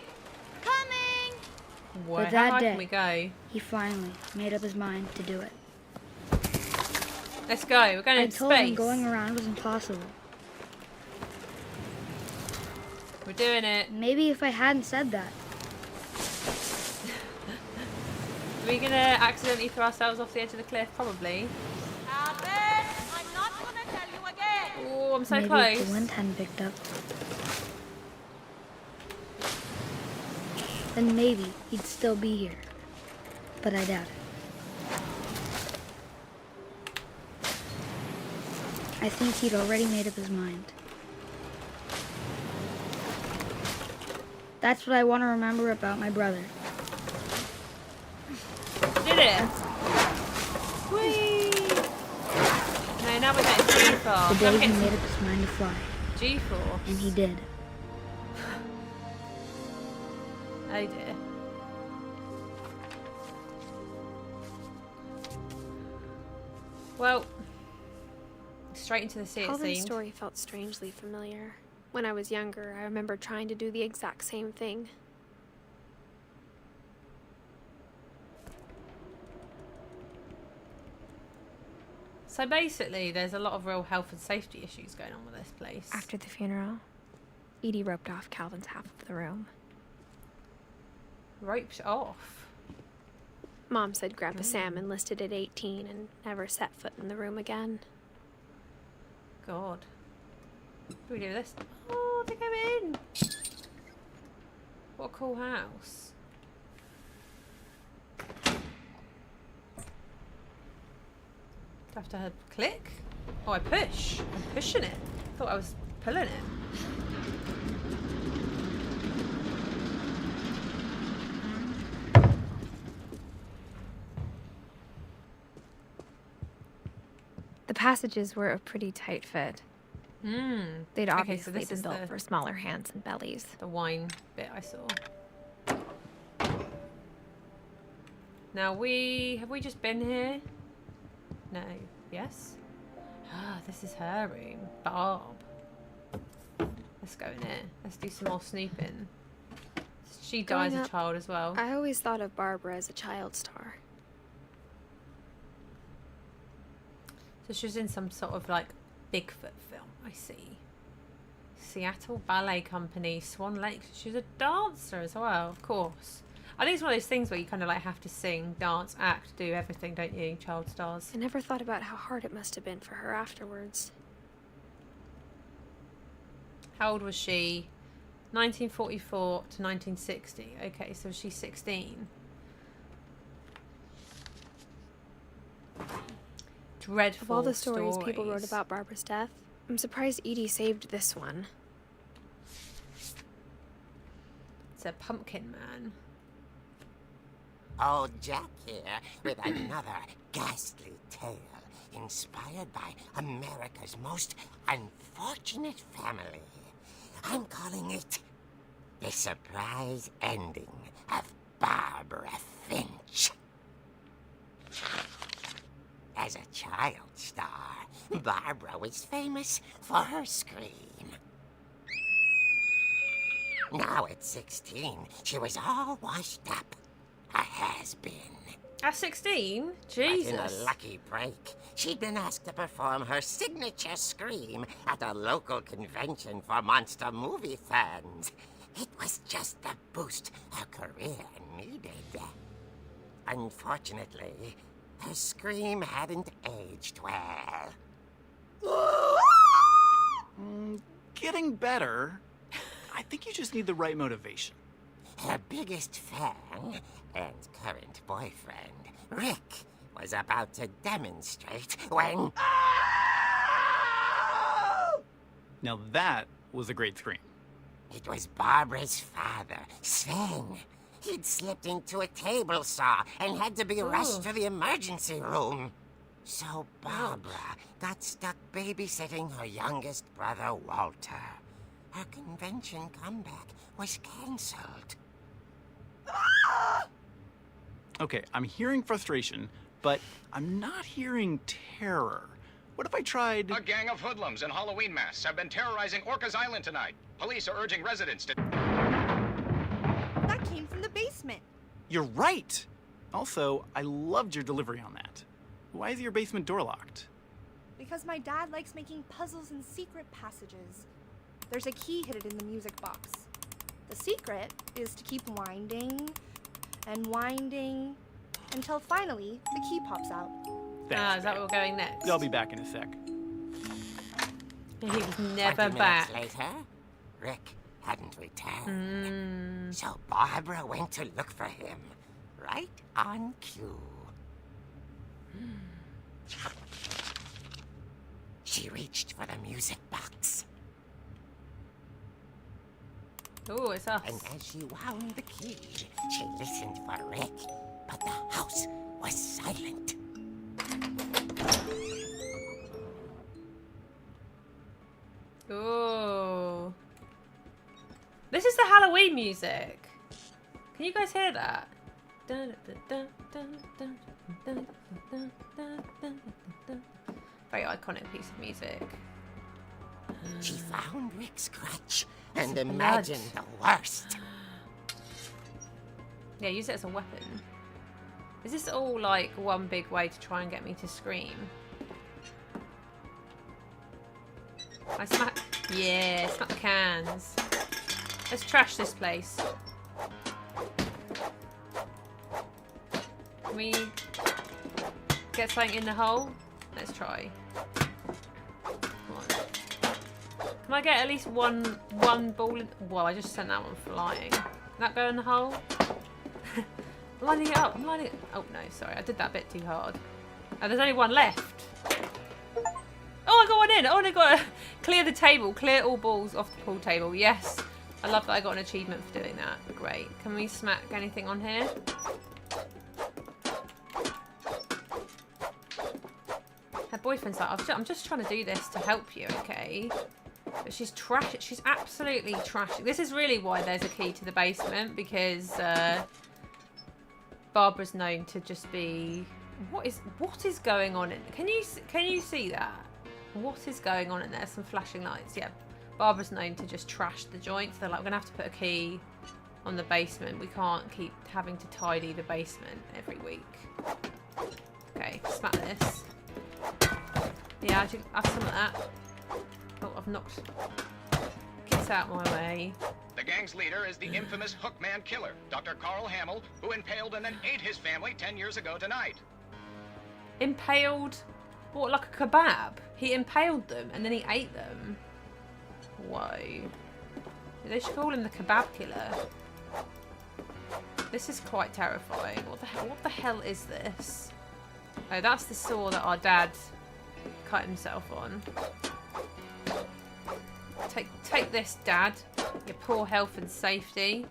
Coming. Whoa, But how that high day, can we go? he finally made up his mind to do it. Let's go. We're going I into told him space. going around was impossible. We're doing it. Maybe if I hadn't said that. Are we going to accidentally throw ourselves off the edge of the cliff? Probably. Calvin, I'm not gonna tell you again. Oh, I'm so Maybe close. if the wind hadn't picked up. Then maybe he'd still be here. But I doubt it. I think he'd already made up his mind. That's what I want to remember about my brother. Did it? Whee! No, now we're getting G-force. The Now day we're he getting made up his mind to fly. G-force. And he did. Oh dear. Well, straight into the sea it Calvin's seemed. story felt strangely familiar. When I was younger, I remember trying to do the exact same thing. So basically, there's a lot of real health and safety issues going on with this place. After the funeral, Edie roped off Calvin's half of the room. Roped off. Mom said Grandpa Sam enlisted at 18 and never set foot in the room again. God. What do we do with this? Oh, they go in. What a cool house. Do I have to click? Oh, I push. I'm pushing it. I thought I was pulling it. The passages were a pretty tight fit. They'd Okay, so obviously this been is built for smaller hands and bellies. the wine bit I saw. Now have we just been here? No. Yes? Ah, this is her room. Barb. Let's go in here. Let's do some more snooping. She dies Growing a up, child as well. I always thought of Barbara as a child star. So she was in some sort of like Bigfoot film, I see. Seattle Ballet Company, Swan Lake. She was a dancer as well, of course. I think it's one of those things where you kind of like have to sing, dance, act, do everything, don't you? Child stars. I never thought about how hard it must have been for her afterwards. How old was she? 1944 to 1960. Okay, so she's 16. Dreadful Of all the stories people wrote about Barbara's death, I'm surprised Edie saved this one. It's a pumpkin man. Old Jack here with another ghastly tale inspired by America's most unfortunate family. I'm calling it The Surprise Ending of Barbara Finch. As a child star, Barbara was famous for her scream. Now at 16, she was all washed up. A has-been. At 16? But Jesus. in a lucky break, she'd been asked to perform her signature scream at a local convention for monster movie fans. It was just the boost her career needed. Unfortunately, her scream hadn't aged well. Getting better. I think you just need the right motivation. Her biggest fan and current boyfriend, Rick, was about to demonstrate when... Now that was a great scream. It was Barbara's father, Sven. He'd slipped into a table saw and had to be rushed to the emergency room. So Barbara got stuck babysitting her youngest brother, Walter. Her convention comeback was cancelled. Okay, I'm hearing frustration, but I'm not hearing terror. What if I tried... A gang of hoodlums in Halloween masks have been terrorizing Orcas Island tonight. Police are urging residents to... That came from the basement. You're right! Also, I loved your delivery on that. Why is your basement door locked? Because my dad likes making puzzles and secret passages. There's a key hidden in the music box. The secret is to keep winding and winding until finally the key pops out. Thanks, Is that where we're going next? I'll be back in a sec. He was never 20 back. minutes later, Rick hadn't returned. So Barbara went to look for him, right on cue. She reached for the music box, Oh, it's us. and as she wound the key, she listened for Rick, but the house was silent. Oh. This is the Halloween music. Can you guys hear that? Very iconic piece of music. She found Rick's crutch and blood. imagined the worst. Yeah, use it as a weapon. Is this all like one big way to try and get me to scream? I smack. Yeah, smack the cans. Let's trash this place. Can we get something in the hole? Let's try. Come on. Can I get at least one ball in? Well, I just sent that one flying. Can that go in the hole? I'm lining it up. I'm lining it. Oh no, sorry, I did that a bit too hard. Oh, there's only one left. Oh, I got one in. Oh, and I got to clear the table. Clear all balls off the pool table. Yes. I love that I got an achievement for doing that. Great. Can we smack anything on here? Her boyfriend's like, I'm just trying to do this to help you, okay? But she's trash. She's absolutely trashing. This is really why there's a key to the basement, because Barbara's known to just be... What is going on in... Can you see that? What is going on in there? Some flashing lights. Yeah. Barbara's known to just trash the joints. They're like, we're going to have to put a key on the basement. We can't keep having to tidy the basement every week. Okay, smack this. Yeah, have some of that. Oh, I've knocked... Get out my way. The gang's leader is the infamous Hookman killer, Dr. Carl Hamill, who impaled and then ate his family 10 years ago tonight. Impaled? What, like a kebab? He impaled them and then he ate them? Whoa. They should call him the kebab killer. This is quite terrifying. What the hell is this? Oh, that's the saw that our dad cut himself on. Take this, Dad. Your poor health and safety.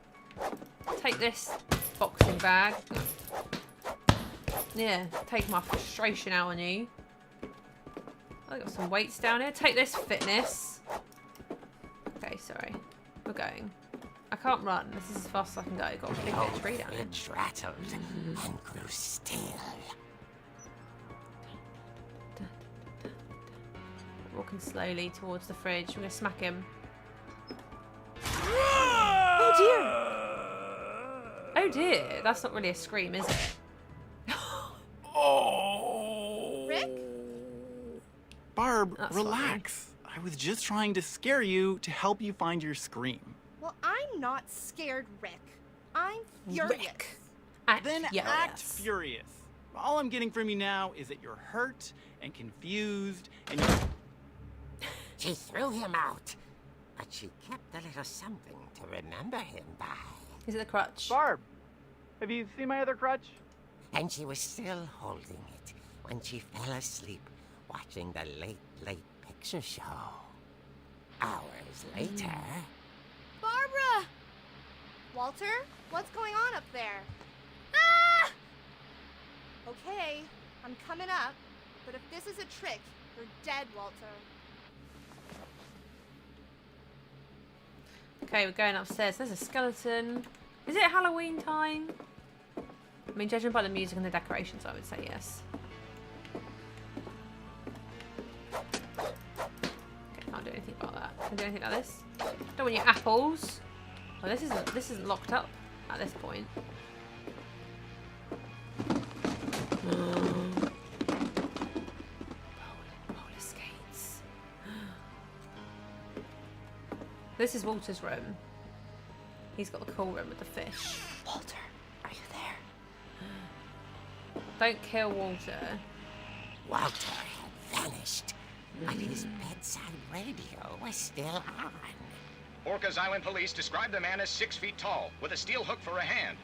Take this boxing bag. Yeah, take my frustration out on you. I got some weights down here. Take this, fitness. Okay, sorry. We're going. I can't run. This is as fast as I can go. Got a big bit of tree down here. Fridge rattled and grew still. Walking slowly towards the fridge. We're gonna smack him. Oh dear! Oh dear. That's not really a scream, is it? Oh. Rick? Barb, That's relax. I was just trying to scare you to help you find your scream. Well, I'm not scared, Rick. I'm furious. Rick. Act Then furious. act furious. All I'm getting from you now is that you're hurt and confused and you're... She threw him out, but she kept a little something to remember him by. Is it the crutch? Barb, have you seen my other crutch? And she was still holding it when she fell asleep watching the late picture show. Hours later... Barbara! Walter, what's going on up there? Ah! Okay, I'm coming up, but if this is a trick, you're dead, Walter. Okay, we're going upstairs. There's a skeleton. Is it Halloween time? I mean, judging by the music and the decorations, I would say yes. Okay, can't do anything about that. Can I do anything like this? Don't want your apples. Oh, this isn't locked up at this point. Roller skates. This is Walter's room. He's got the cool room with the fish. Walter, are you there? Don't kill Walter. Walter had vanished, but his bedside radio was still on. Orcas Island police describe the man as 6 feet tall, with a steel hook for a hand.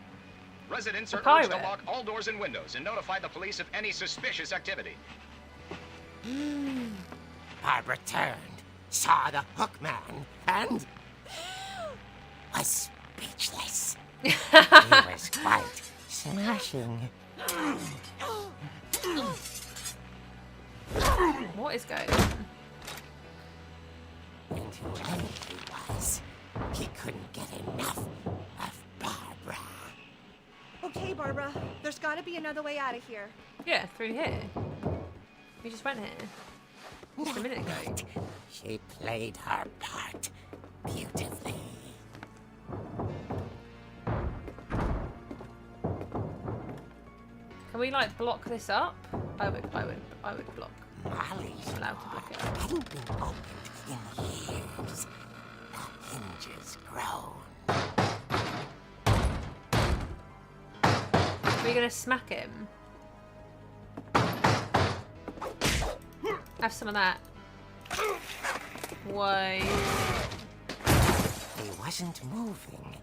Residents are A urged to pirate. lock all doors and windows and notify the police of any suspicious activity. Barbara turned, saw the hook man, and was speechless. He was quite smashing. What is going on? And whoever he was, he couldn't get enough of Barbara. Okay, Barbara, there's gotta be another way out of here. Yeah, through here. We just went here. Just a minute ago. She played her part beautifully. Can we like block this up? I would block. Molly's I'm allowed to block it up. hadn't been opened in years. The hinges grown. Are we gonna smack him? Have some of that. Why? He wasn't moving,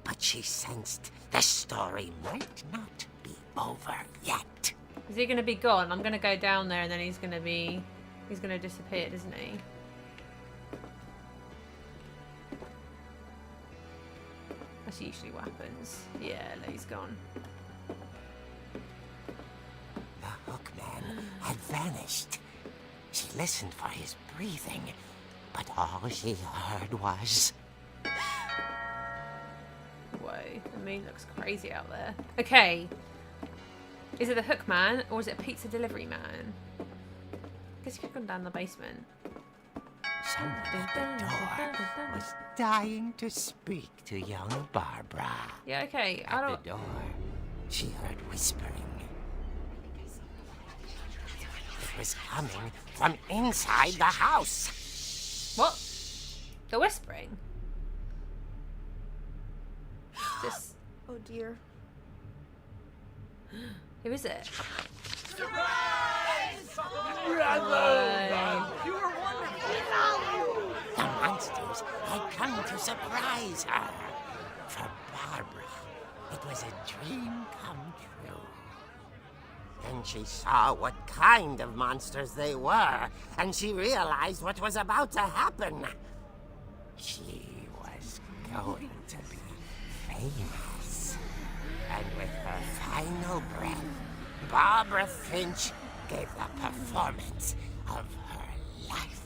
but she sensed the story might not be over yet. Is he gonna be gone? I'm gonna go down there and then he's gonna disappear, isn't he? That's usually what happens. Yeah, he's gone. The hookman had vanished. She listened for his breathing, but all she heard was... Whoa, the moon looks crazy out there. Okay. Is it the hook man or is it a pizza delivery man? Guess you could have gone down the basement. Someone at the door was dying to speak to young Barbara. Yeah, okay. I At don't. the door, she heard whispering. It was coming from inside the house. What? The whispering? This. Oh dear. Who is it? The monsters had come to surprise her. For Barbara, it was a dream come true. Then she saw what kind of monsters they were, and she realized what was about to happen. She was going to be famous. And with her final breath, Barbara Finch gave the performance of her life.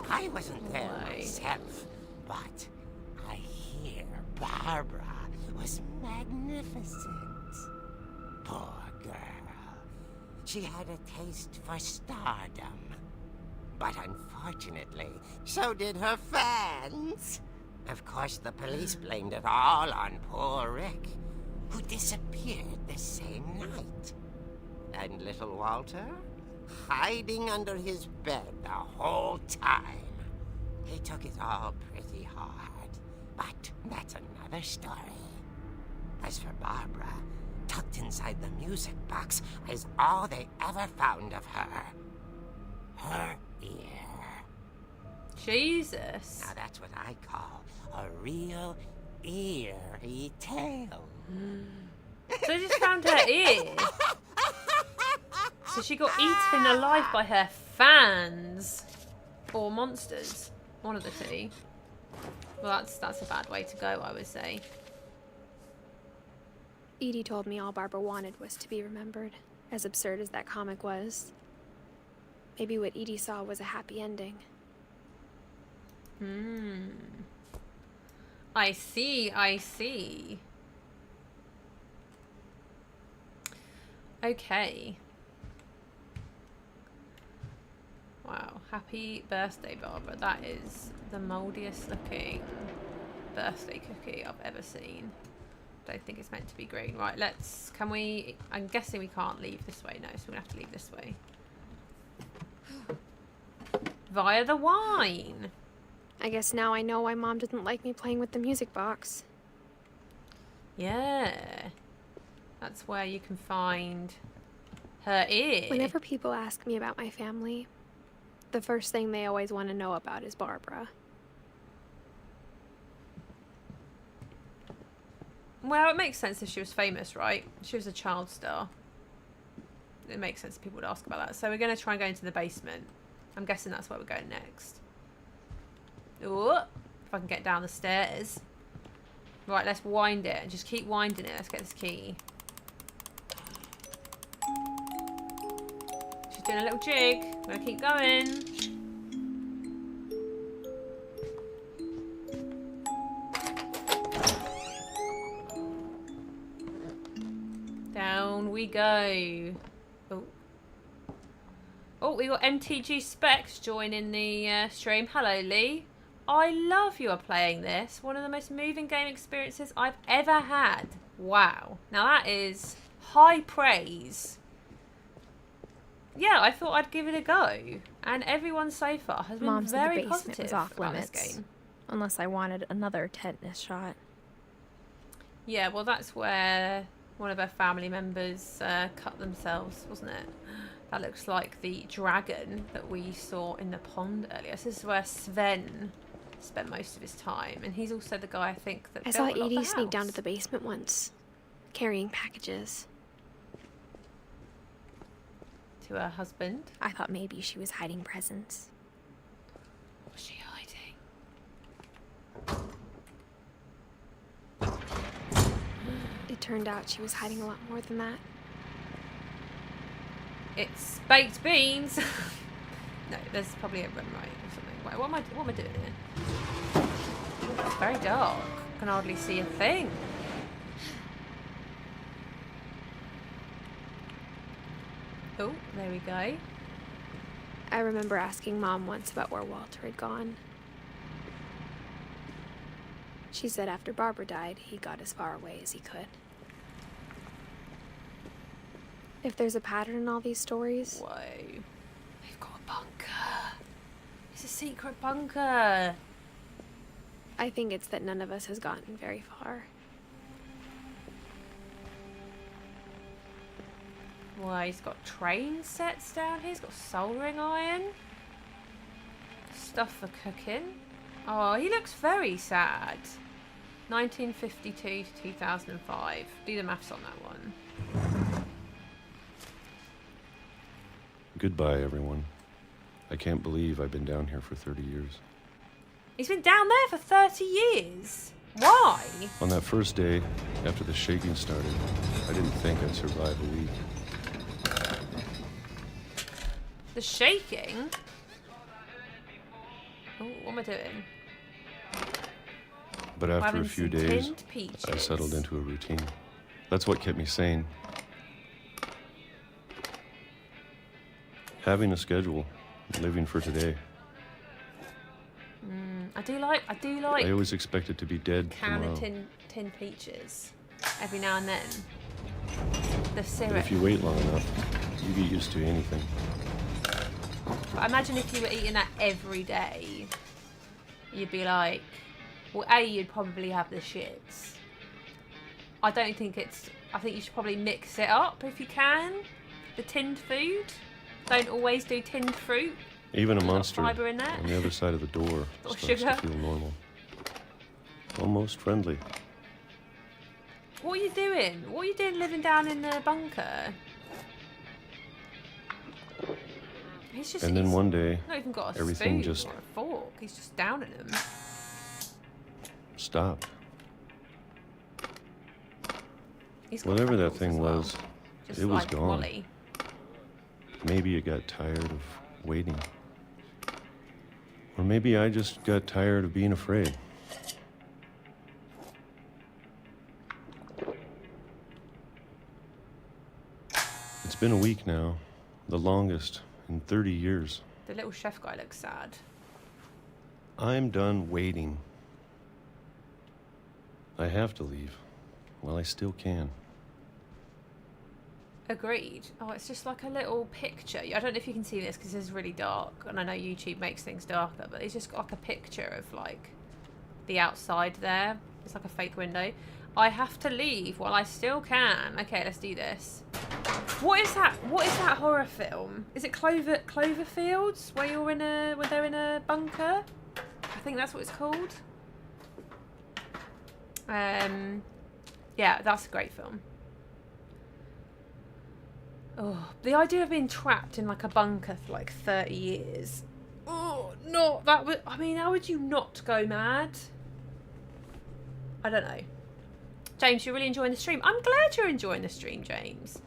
I wasn't there myself, but I hear Barbara was magnificent. Poor girl. She had a taste for stardom. But unfortunately, so did her fans. Of course, the police blamed it all on poor Rick, who disappeared the same night. And little Walter? Hiding under his bed the whole time. He took it all pretty hard, but that's another story. As for Barbara, tucked inside the music box is all they ever found of her. Her ear. Jesus. Now that's what I call a real eerie tale. So they just found her ear. So she got eaten alive by her fans. Or monsters. One of the two. Well, that's a bad way to go, I would say. Edie told me all Barbara wanted was to be remembered, as absurd as that comic was. Maybe what Edie saw was a happy ending. I see. Okay. Wow, happy birthday, Barbara. That is the mouldiest looking birthday cookie I've ever seen. Don't think it's meant to be green. Right, I'm guessing we can't leave this way. No, so we're gonna have to leave this way. Via the wine. I guess now I know why Mom didn't like me playing with the music box. Yeah. That's where you can find her ear. Whenever people ask me about my family, the first thing they always want to know about is Barbara. Well, it makes sense if she was famous, right? She was a child star. It makes sense people would ask about that. So we're going to try and go into the basement. I'm guessing that's where we're going next. Ooh, if I can get down the stairs. Right, let's wind it and just keep winding it. Let's get this key. She's doing a little jig. We're going to keep going. Down we go. Oh, we got MTG Specs joining the stream. Hello, Lee. I love you are playing this. One of the most moving game experiences I've ever had. Wow. Now that is high praise. Yeah, I thought I'd give it a go. And everyone so far has been Mom said very the basement positive was off about limits, this game. unless I wanted another tetanus shot. Yeah, well, that's where one of her family members cut themselves, wasn't it? That looks like the dragon that we saw in the pond earlier. So this is where Sven spent most of his time, and he's also the guy I think that I built saw a lot of Edie the sneak down to house. the basement once, carrying packages. To her husband. I thought maybe she was hiding presents. What was she hiding? It turned out she was hiding a lot more than that. It's baked beans. No, there's probably a run right or something. Wait, what am I doing here? It's very dark. I can hardly see a thing. Oh, there we go. I remember asking Mom once about where Walter had gone. She said after Barbara died, he got as far away as he could. If there's a pattern in all these stories... Whoa. They've got a bunker. It's a secret bunker. I think it's that none of us has gotten very far. Why, he's got train sets down here. He's got soldering iron. Stuff for cooking. Oh, he looks very sad. 1952 to 2005. Do the maths on that one. Goodbye, everyone. I can't believe I've been down here for 30 years. He's been down there for 30 years? Why? On that first day, after the shaking started, I didn't think I'd survive a week. The shaking? Oh, what am I doing? But after a few days, I peaches. settled into a routine. That's what kept me sane. Having a schedule, living for today. I do like. I always expected to be dead Can tomorrow. of tin peaches every now and then. The syrup. But if you wait long enough, you get used to anything. But imagine if you were eating that every day. You'd be like, well, A, you'd probably have the shits. I think you should probably mix it up if you can. The tinned food. Don't always do tinned fruit. Even a monster fibre in there. on the other side of the door starts sugar. to feel normal. Almost friendly. What are you doing? What are you doing living down in the bunker? And then one day, not even got a everything spoon just or a fork. He's just downing them. stopped. He's got Whatever that freckles thing as well. was, Just it was like gone. Wally. Maybe it got tired of waiting. Or maybe I just got tired of being afraid. It's been a week now, the longest in 30 years. The little chef guy looks sad. I'm done waiting. I have to leave. Well, I still can. Agreed. Oh, it's just like a little picture. I don't know if you can see this because it's really dark, and I know YouTube makes things darker, but it's just got like a picture of like the outside there. It's like a fake window. I have to leave while I still can. Okay, let's do this. What is that? What is that horror film? Is it Cloverfields, where they're in a bunker? I think that's what it's called. Yeah, that's a great film. Oh, the idea of being trapped in like a bunker for like 30 years. Oh, no, that would. I mean, how would you not go mad? I don't know. James, you're really enjoying the stream. I'm glad you're enjoying the stream, James.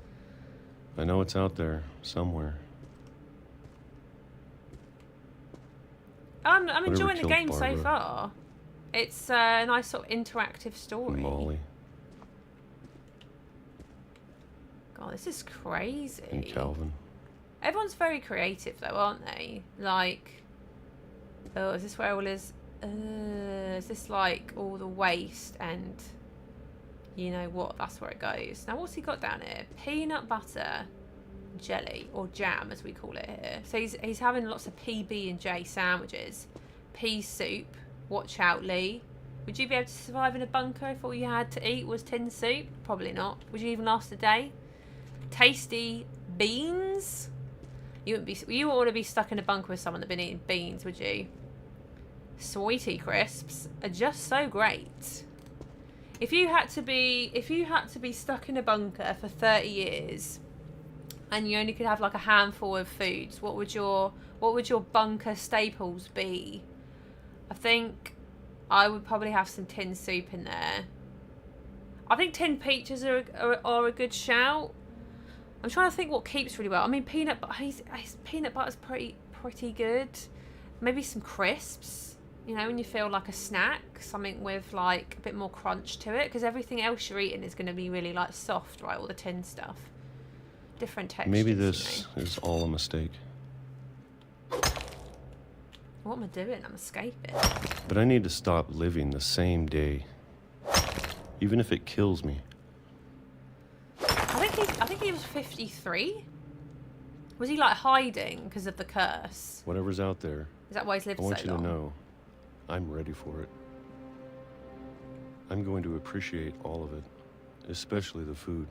I know it's out there somewhere. I'm Whatever enjoying the killed game so Barbara. far. It's a nice sort of interactive story. Molly God, this is crazy. and Calvin. Everyone's very creative though, aren't they? Like, oh, is this where all is this like all the waste and you know what? That's where it goes. Now, what's he got down here? Peanut butter jelly, or jam as we call it here. So he's having lots of PB and J sandwiches. Pea soup. Watch out, Lee. Would you be able to survive in a bunker if all you had to eat was tin soup? Probably not. Would you even last a day? Tasty beans. You wouldn't want to be stuck in a bunker with someone that's been eating beans, would you? Sweetie crisps are just so great. If you had to be stuck in a bunker for 30 years and you only could have like a handful of foods, what would your bunker staples be? I think I would probably have some tin soup in there. I think tin peaches are a good shout. I'm trying to think what keeps really well. I mean, peanut butter's pretty good. Maybe some crisps. You know, when you feel like a snack, something with like a bit more crunch to it, because everything else you're eating is going to be really like soft, right? All the tin stuff, different textures. Maybe this is all a mistake. What am I doing? I'm escaping. But I need to stop living the same day, even if it kills me. I think he was 53. Was he like hiding because of the curse? Whatever's out there, Is that why he's lived I so long? want you to know, I'm ready for it. I'm going to appreciate all of it, especially the food.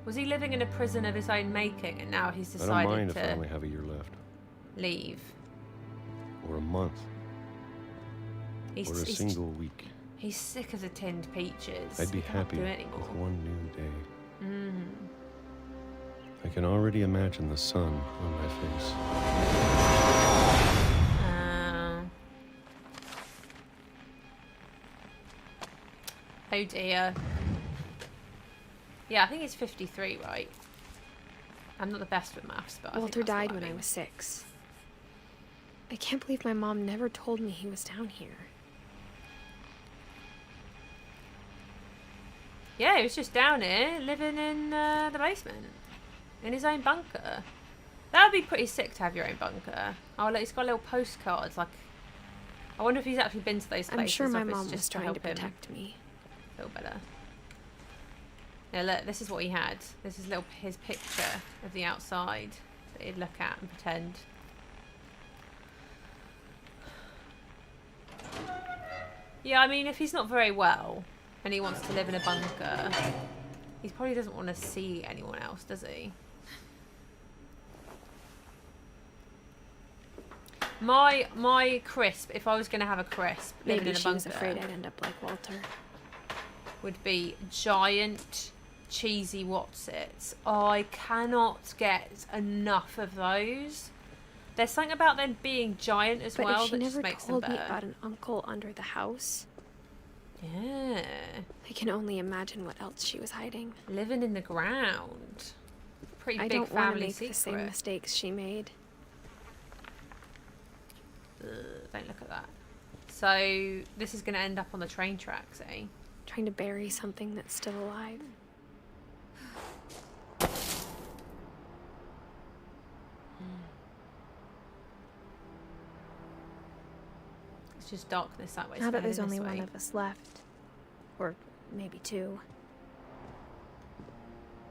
Was he living in a prison of his own making, and now he's I don't decided mind if I to only have a year left, leave? or a month, He's, or a he's, single week. He's sick of the tinned peaches. I'd be He can't happy do it anymore. with one new day. Mm. I can already imagine the sun on my face. Oh dear. Yeah, I think it's 53, right? I'm not the best with maths, but Walter I think that's died what when I mean. was 6. I can't believe my mom never told me he was down here. Yeah, he was just down here, living in the basement. In his own bunker. That would be pretty sick to have your own bunker. Oh, look, he's got little postcards. Like, I wonder if he's actually been to those places. I'm sure my or if it's mom was just trying to help him protect me. feel better. Yeah, look, this is what he had. This is his picture of the outside that he'd look at and pretend. Yeah, I mean, if he's not very well and he wants to live in a bunker, he probably doesn't want to see anyone else, does he? My crisp, if I was going to have a crisp living Maybe in a she bunker, was afraid I'd end up like Walter. would be giant cheesy Wotsits. Oh, I cannot get enough of those. There's something about them being giant as But well if she that just never makes them told me better. about an uncle under the house, Yeah, I can only imagine what else she was hiding. living in the ground. Pretty I big don't want to family make secret. the same mistakes she made. Ugh, don't look at that. So this is going to end up on the train tracks, eh? Trying to bury something that's still alive. It's just darkness that way. Now that there's spreading only this one way. of us left. Or maybe 2.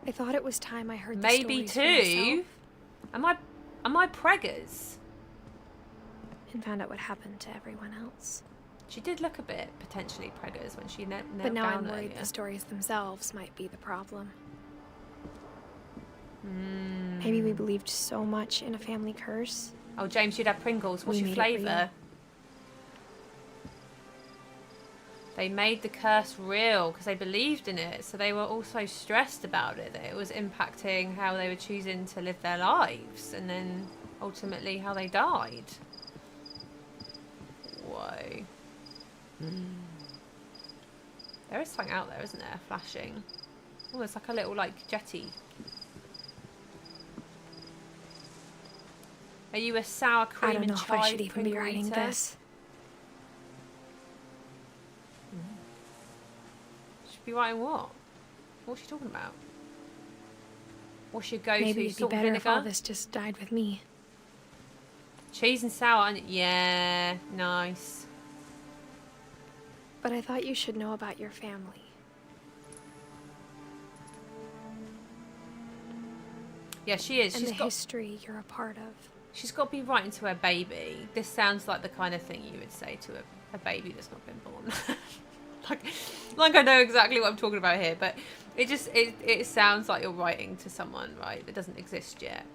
I thought it was time I heard the Maybe stories for 2. myself Am I preggers? and found out what happened to everyone else. She did look a bit potentially preggers when she knelt But now down I'm worried earlier. the stories themselves might be the problem. Mm. Maybe we believed so much in a family curse. Oh, James, you'd have Pringles. What's We your made it flavour? real. They made the curse real because they believed in it. So they were also stressed about it, that it was impacting how they were choosing to live their lives and then ultimately how they died. Whoa. There is something out there, isn't there? Flashing. Oh, it's like a little, like, jetty. Are you a sour cream I don't and know if I should chive even be Pringle writing eater? this. Should be writing what? What's she talking about? What's your go-to? Maybe it'd be salt and better if all vinegar? this just died with me. Cheese and sour onion. Yeah, nice. But I thought you should know about your family. Yeah, she is. And the history you're a part of. She's got to be writing to her baby. This sounds like the kind of thing you would say to a baby that's not been born. like I know exactly what I'm talking about here, but it sounds like you're writing to someone, right, that doesn't exist yet.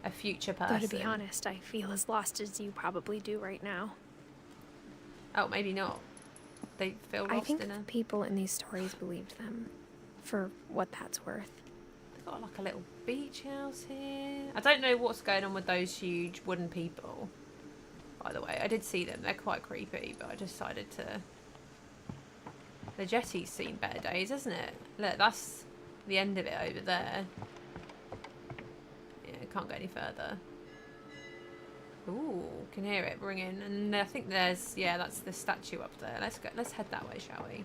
A future person. Though to be honest, I feel as lost as you probably do right now. Oh, maybe not. They feel lost I think in the a... people in these stories believed them, for what that's worth. They've got like a little beach house here. I don't know what's going on with those huge wooden people. By the way, I did see them. They're quite creepy, but I decided to... The jetty's seen better days, hasn't it? Look, that's the end of it over there. Yeah, it can't go any further. Ooh, can hear it ringing. And I think there's... Yeah, that's the statue up there. Let's go. Let's head that way, shall we?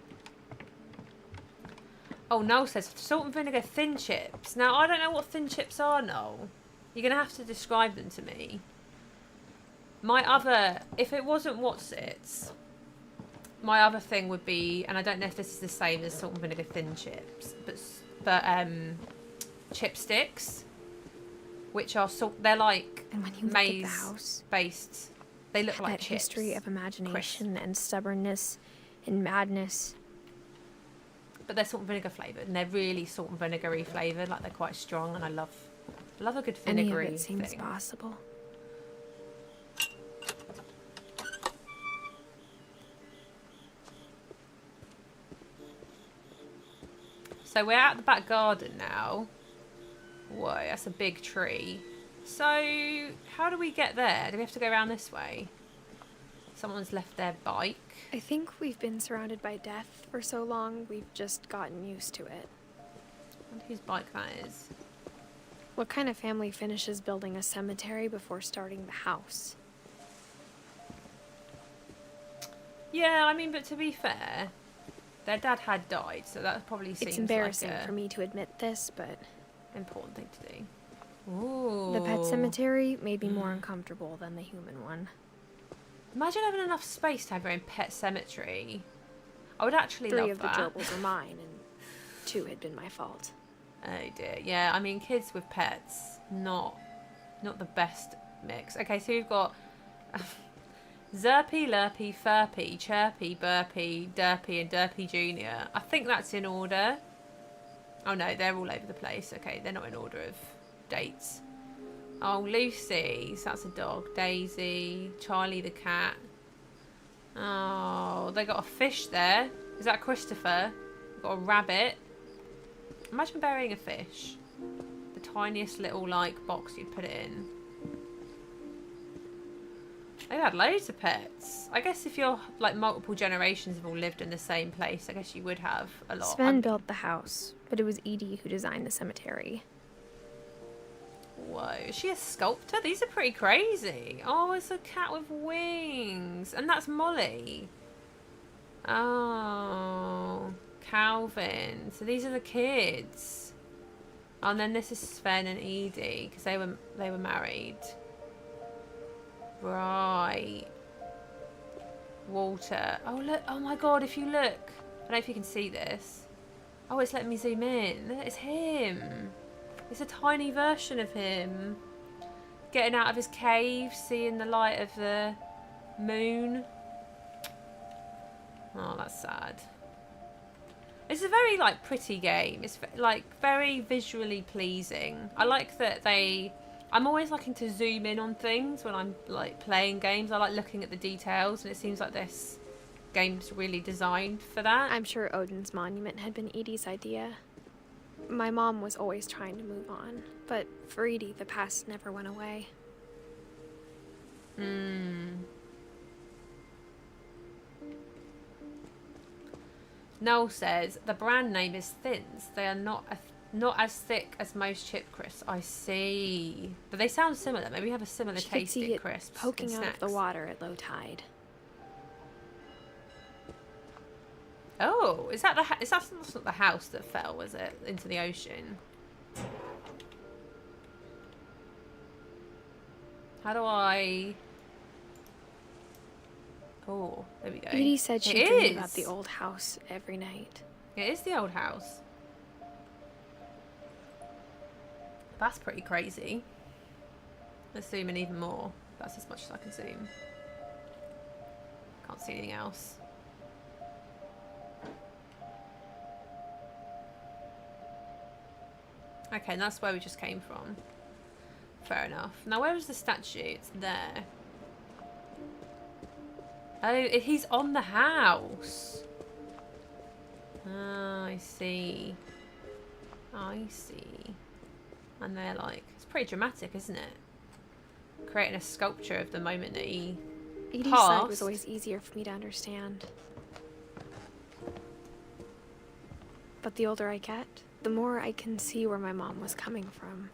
Oh, Noel says salt and vinegar thin chips. Now, I don't know what thin chips are, Noel. You're going to have to describe them to me. My other... If it wasn't Wotsits, my other thing would be... And I don't know if this is the same as salt and vinegar thin chips. But chipsticks. Which are salt... They're like And when you look at the house, maize-based. They look like that chips. history of imagination and stubbornness and madness. But they're salt and vinegar flavoured, and they're really salt and vinegary flavoured. Like, they're quite strong, and I love a good vinegary Any of it seems thing. possible. So we're at the back garden now. Whoa, that's a big tree. So how do we get there? Do we have to go around this way? Someone's left their bike. I think we've been surrounded by death for so long, we've just gotten used to it. I wonder whose bike that is. What kind of family finishes building a cemetery before starting the house? Yeah, I mean, but to be fair, their dad had died, so that probably seems It's embarrassing like a for me to admit this, but important thing to do. Ooh. the pet cemetery made me more uncomfortable than the human one. Imagine having enough space to have your own pet cemetery. I would actually love that. 3 of the gerbils were mine, and 2 had been my fault. Oh dear. Yeah, I mean, kids with pets, not the best mix. Okay, so we've got Zerpy, Lurpy, Furpy, Chirpy, Burpy, Derpy, and Derpy Jr. I think that's in order. Oh no, they're all over the place. Okay, they're not in order of dates. Oh, Lucy, so that's a dog. Daisy, Charlie the cat. Oh, they got a fish there. Is that Christopher? We've got a rabbit. Imagine burying a fish. The tiniest little, like, box you'd put it in. They've had loads of pets. I guess if you're, like, multiple generations have all lived in the same place, I guess you would have a lot. Sven built the house, but it was Edie who designed the cemetery. Whoa, is she a sculptor? These are pretty crazy. Oh, it's a cat with wings. And that's Molly. Oh, Calvin. So these are the kids. Oh, and then this is Sven and Edie, because they were married. Right. Walter. Oh, look. Oh, my God, if you look. I don't know if you can see this. Oh, it's letting me zoom in. It's him. It's a tiny version of him. Getting out of his cave, seeing the light of the moon. Oh, that's sad. It's a very, like, pretty game. It's, like, very visually pleasing. I like that I'm always liking to zoom in on things when I'm, like, playing games. I like looking at the details, and it seems like this game's really designed for that. I'm sure Odin's monument had been Edie's idea. My mom was always trying to move on, but for Edie, the past never went away. Noel says, the brand name is Thins. They are not as thick as most chip crisps. I see. But they sound similar. Maybe have a similar She could see tasting it crisps. poking and out of the snacks. water at low tide. Oh, is that that's not the house that fell, was it? Into the ocean. How do I... Oh, there we go. Edie said she It dreamed about is. the old house every night. It is the old house. That's pretty crazy. Let's zoom in even more. That's as much as I can zoom. Can't see anything else. Okay, and that's where we just came from. Fair enough. Now, where is the statue? It's there. Oh, he's on the house. Ah, I see. I see. And they're like... It's pretty dramatic, isn't it? Creating a sculpture of the moment that he Edie's passed. side was always easier for me to understand. But the older I get, the more I can see where my mom was coming from.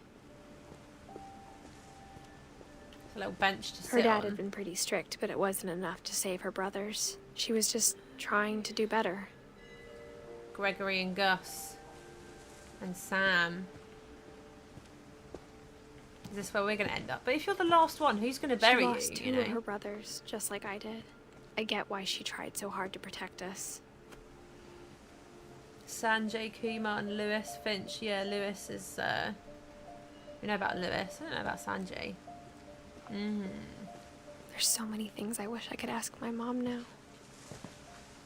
A little bench to sit Her dad on. had been pretty strict, but it wasn't enough to save her brothers. She was just trying to do better. Gregory and Gus. And Sam. Is this where we're going to end up? But if you're the last one, who's going to bury She lost you? 2 of her brothers, just like I did. I get why she tried so hard to protect us. Sanjay Kumar and Lewis Finch. Yeah, Lewis is... We know about Lewis. I don't know about Sanjay. There's so many things I wish I could ask my mom now.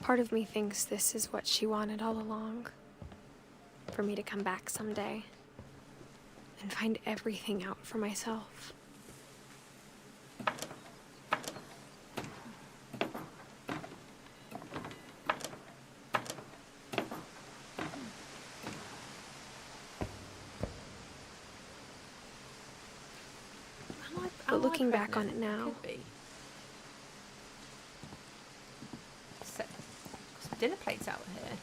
Part of me thinks this is what she wanted all along. For me to come back someday and find everything out for myself. but looking back on it now, Could be. Some dinner plates out here.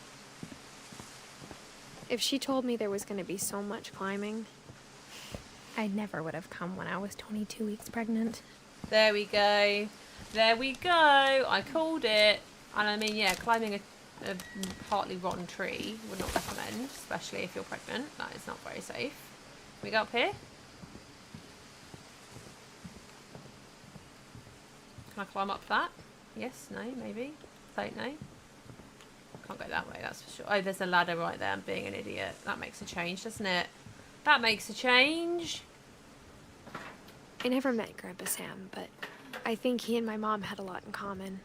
if she told me there was going to be so much climbing, I never would have come when I was 22 weeks pregnant. There we go. There we go. I called it. And I mean, yeah, climbing a partly rotten tree would not recommend, especially if you're pregnant. That is not very safe. Can we go up here? Can I climb up that? Yes, no, maybe. Don't know. Can't go that way, that's for sure. Oh, there's a ladder right there. I'm being an idiot. That makes a change, doesn't it? That makes a change. I never met Grandpa Sam, but I think he and my mom had a lot in common.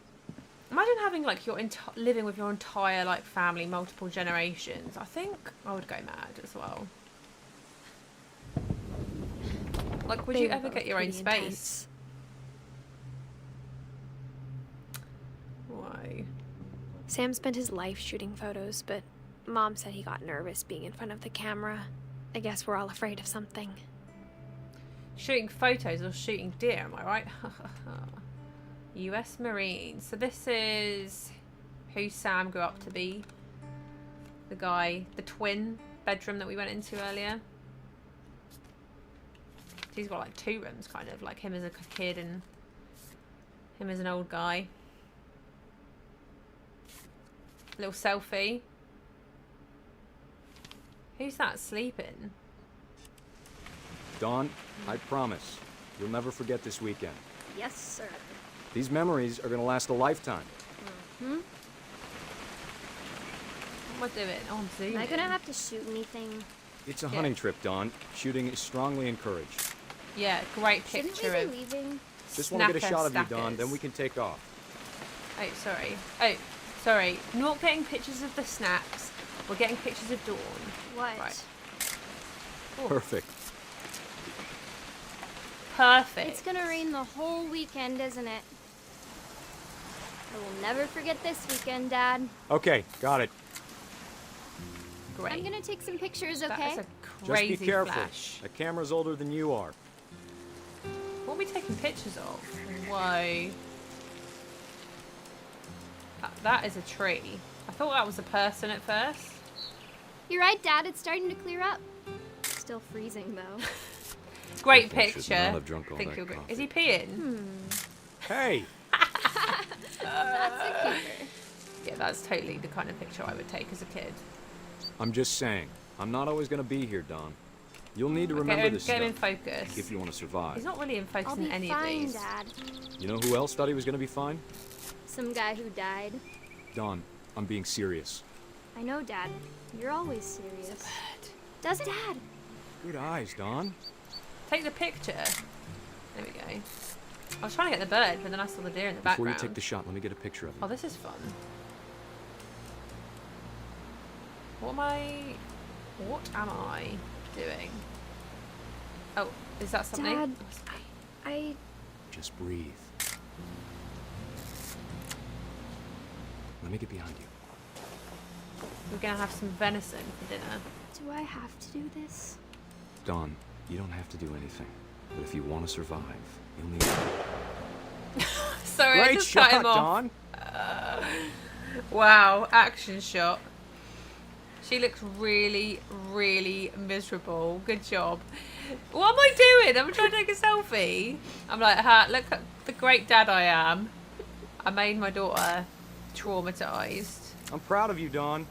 Imagine having like your living with your entire like family, multiple generations. I think I would go mad as well. Like, would They you were ever both get your own pretty space? intense. Why? Sam spent his life shooting photos, but Mom said he got nervous being in front of the camera. I guess we're all afraid of something. Shooting photos or shooting deer, am I right? US Marines. So this is who Sam grew up to be. The guy, the twin bedroom that we went into earlier. He's got like 2 rooms, kind of, like him as a kid and him as an old guy. Little selfie. Who's that sleeping? Dawn, I promise, you'll never forget this weekend. Yes, sir. These memories are gonna last a lifetime. What am I doing? Oh, I'm zooming. Am I gonna have to shoot anything? It's a hunting trip, Dawn. Shooting is strongly encouraged. Yeah, great Shouldn't picture we of... be leaving? Just want to get a Snacker shot of you, stackers. Dawn, then we can take off. Oh, sorry. Oh, sorry. Not getting pictures of the snacks. We're getting pictures of Dawn. What? Right. Perfect. Perfect. It's gonna rain the whole weekend, isn't it? I will never forget this weekend, Dad. Okay, got it. Great. I'm gonna take some pictures, That okay? is a Just crazy be careful. flash. That camera's older than you are. What are we taking pictures of? Whoa. That is a tree. I thought that was a person at first. You're right, Dad. It's starting to clear up. Still freezing, though. Great Definitely should picture. not have drunk all Think that you'll go- coffee. Is he peeing? Hey! That's a keeper. Yeah, that's totally the kind of picture I would take as a kid. I'm just saying, I'm not always gonna be here, Dawn. You'll need to remember this Get him in stuff focus. if you want to survive. He's not really in focus I'll in be any fine, of these. Dad. You know who else thought he was gonna be fine? Some guy who died. Dawn, I'm being serious. I know, Dad. You're always serious. Does it, Dad? Good eyes, Dawn. Take the picture. There we go. I was trying to get the bird, but then I saw the deer in the Before background. you take the shot, let me get a picture of you. Oh, this is fun. What am I doing? Oh, is that something? Dad, I Just breathe. Let me get behind you. We're gonna have some venison for dinner. Do I have to do this? Dawn, you don't have to do anything. But if you want to survive, you'll need Sorry, I Great just shot, cut him off. Dawn. Wow, action shot. She looks really, really miserable. Good job. What am I doing? I'm trying to take a selfie. I'm like, look at the great dad I am. I made my daughter traumatized. I'm proud of you, Dawn.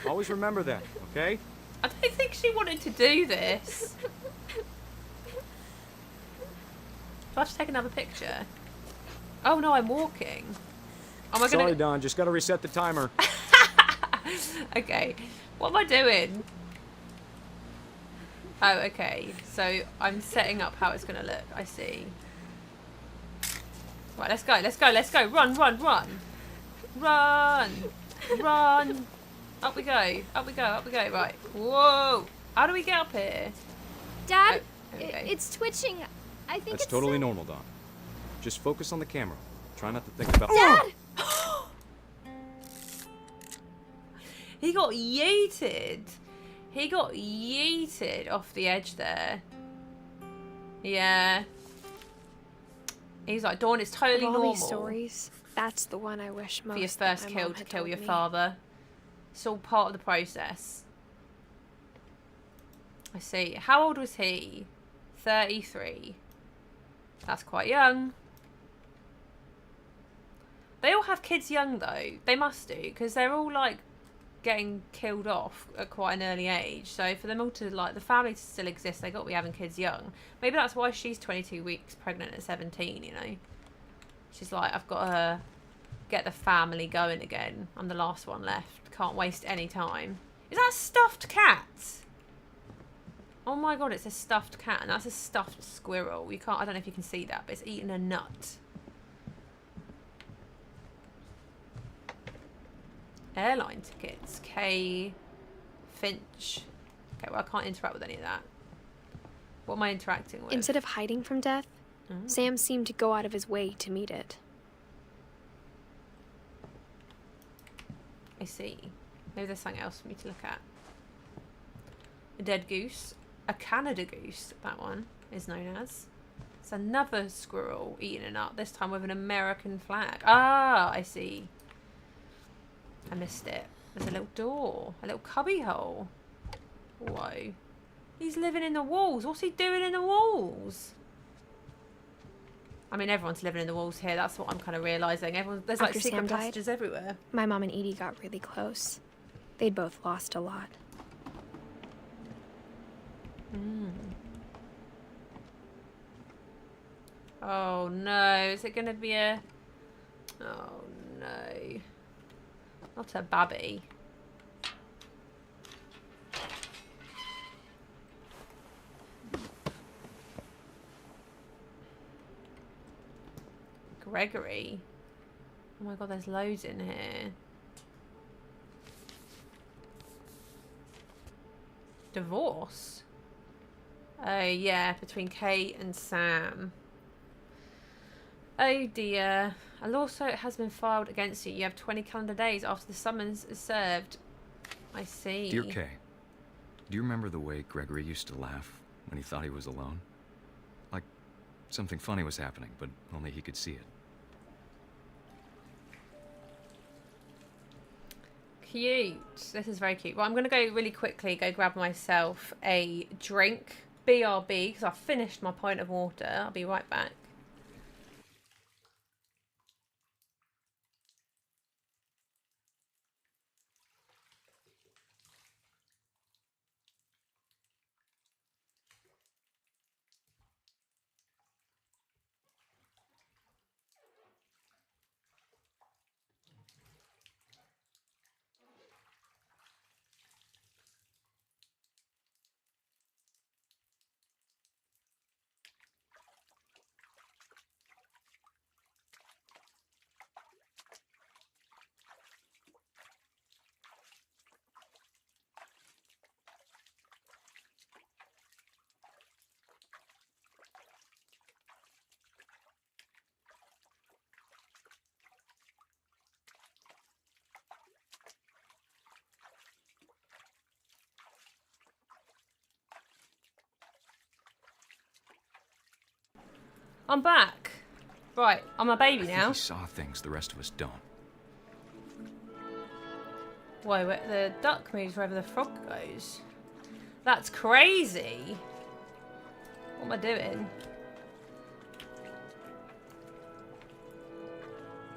Always remember that, okay? I don't think she wanted to do this. Do I have to take another picture? Oh no, I'm walking. Am I Sorry, gonna... Dawn. Just gotta reset the timer. Okay. What am I doing? Oh, okay. So I'm setting up how it's gonna look. I see. Right, let's go, let's go, let's go. Run, run, run. Run. Run. Up we go. Up we go, up we go. Right. Whoa. How do we get up here? Dad, Oh, there we go. it's twitching. I think That's it's totally so- normal, Dawn. Just focus on the camera. Try not to think about. Dad! He got yeeted. He got yeeted off the edge there. Yeah. He's like, Dawn, it's totally Of all normal these stories, that's the one I wish most for your that first my kill mom to had kill told your me. father. It's all part of the process. I see. How old was he? 33. That's quite young. They all have kids young though. They must do, because they're all like getting killed off at quite an early age. So for them all to like the family to still exist, they got to be having kids young. Maybe that's why she's 22 weeks pregnant at 17. You know, she's like, I've got to get the family going again. I'm the last one left. Can't waste any time. Is that a stuffed cat? Oh my god, it's a stuffed cat, and that's a stuffed squirrel. You can't. I don't know if you can see that, but it's eating a nut. Airline tickets. K. Finch. Okay, well, I can't interact with any of that. What am I interacting with? Instead of hiding from death, Sam seemed to go out of his way to meet it. I see. Maybe there's something else for me to look at. A dead goose. A Canada goose, that one is known as. It's another squirrel eating a nut, this time with an American flag. Ah, I see. I missed it. There's a little door. A little cubby hole. Whoa. He's living in the walls. What's he doing in the walls? I mean, everyone's living in the walls here. That's what I'm kind of realising. There's like After secret Sam died, passages everywhere. My mom and Edie got really close. They'd both lost a lot. Oh no, is it going to be a... Oh no. Not a babby. Gregory. Oh my god, there's loads in here. Divorce? Oh yeah, between Kate and Sam. Oh dear. A lawsuit has been filed against you. You have 20 calendar days after the summons is served. I see. Dear Kay, do you remember the way Gregory used to laugh when he thought he was alone? Like something funny was happening, but only he could see it. Cute. This is very cute. Well, I'm going to go really quickly, go grab myself a drink. BRB, because I've finished my pint of water. I'll be right back. I'm back. Right, I'm a baby now. He saw things the rest of us don't. Whoa, the duck moves wherever the frog goes. That's crazy. What am I doing?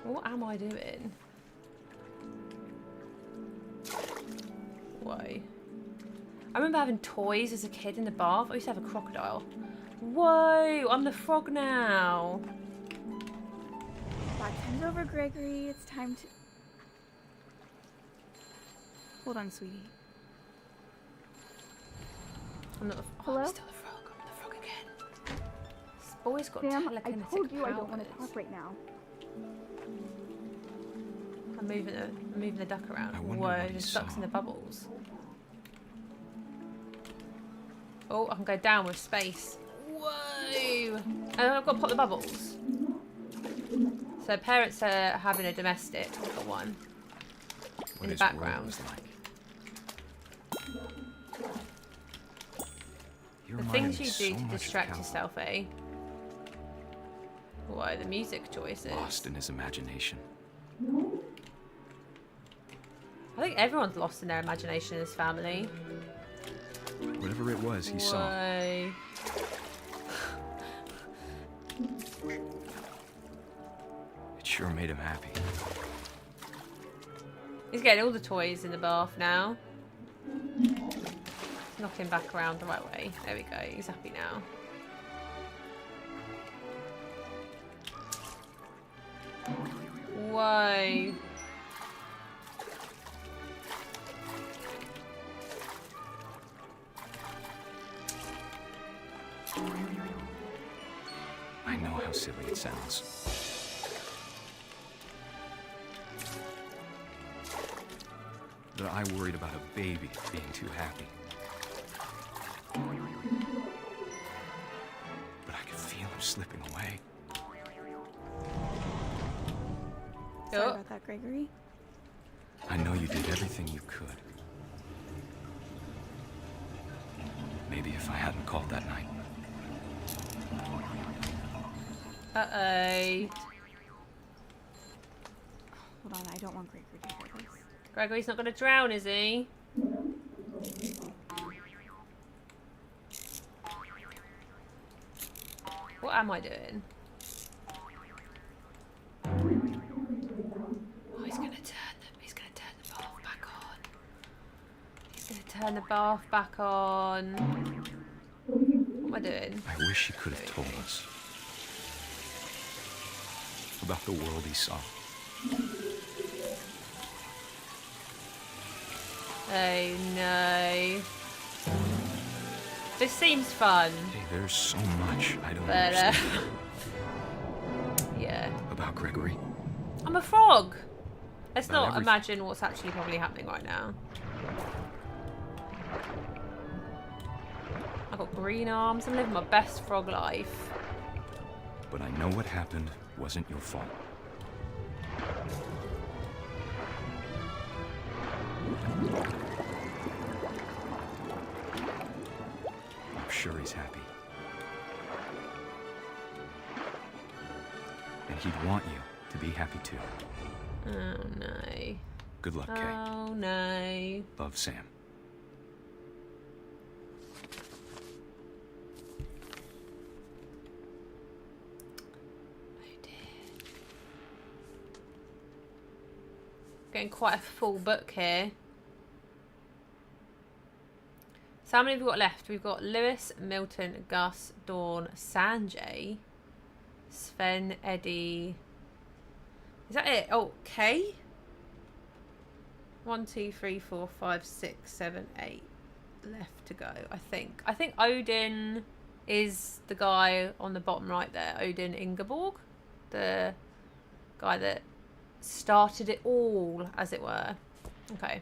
What am I doing? Whoa. I remember having toys as a kid in the bath. I used to have a crocodile. Whoa, I'm the frog now. Back time's over, Gregory. It's time to... Hold on, sweetie. I'm not the Hello? I'm still the frog. I'm the frog again. This boy's got Sam, I telekinetic told you powers. I don't want to talk right now. I'm moving the duck around. I wonder Whoa, what he the duck's in saw. the bubbles. Oh, I can go down with space. Whoa! And I've got to pop the bubbles. So parents are having a domestic for one. What In the his world background. was like. You The reminded things me you so do to much of distract Cal. yourself, eh? Whoa. why, the music choices. Lost in his imagination. I think everyone's lost in their imagination in this family. Whatever it was, he saw. Why? It sure made him happy. He's getting all the toys in the bath now. Knock him back around the right way. There we go. He's happy now. Whoa. I know how silly it sounds. But I worried about a baby being too happy. But I could feel him slipping away. Sorry about that, Gregory. I know you did everything you could. Maybe if I hadn't called that night. Uh-oh. Hold on, I don't want Gregory to hear this. Gregory's not going to drown, is he? What am I doing? Oh, he's going to turn the bath back on. He's going to turn the bath back on. What am I doing? I wish he could have told us about the world he saw. Oh no. This seems fun. Hey, there's so much I don't But, understand yeah. about Gregory. I'm a frog. Let's About not everything. imagine what's actually probably happening right now. I've got green arms. I'm living my best frog life. But I know what happened wasn't your fault. I'm sure he's happy. And he'd want you to be happy too. Oh no. Good luck, Kay. Oh no. Love, Sam. Getting quite a full book here. So how many have we got left? We've got Lewis, Milton, Gus, Dawn, Sanjay, Sven, Eddie. Is that it? Oh, Kay? 1, 2, 3, 4, 5, 6, 7, 8 left to go, I think. I think Odin is the guy on the bottom right there. Odin Ingeborg. The guy that started it all, as it were. Okay.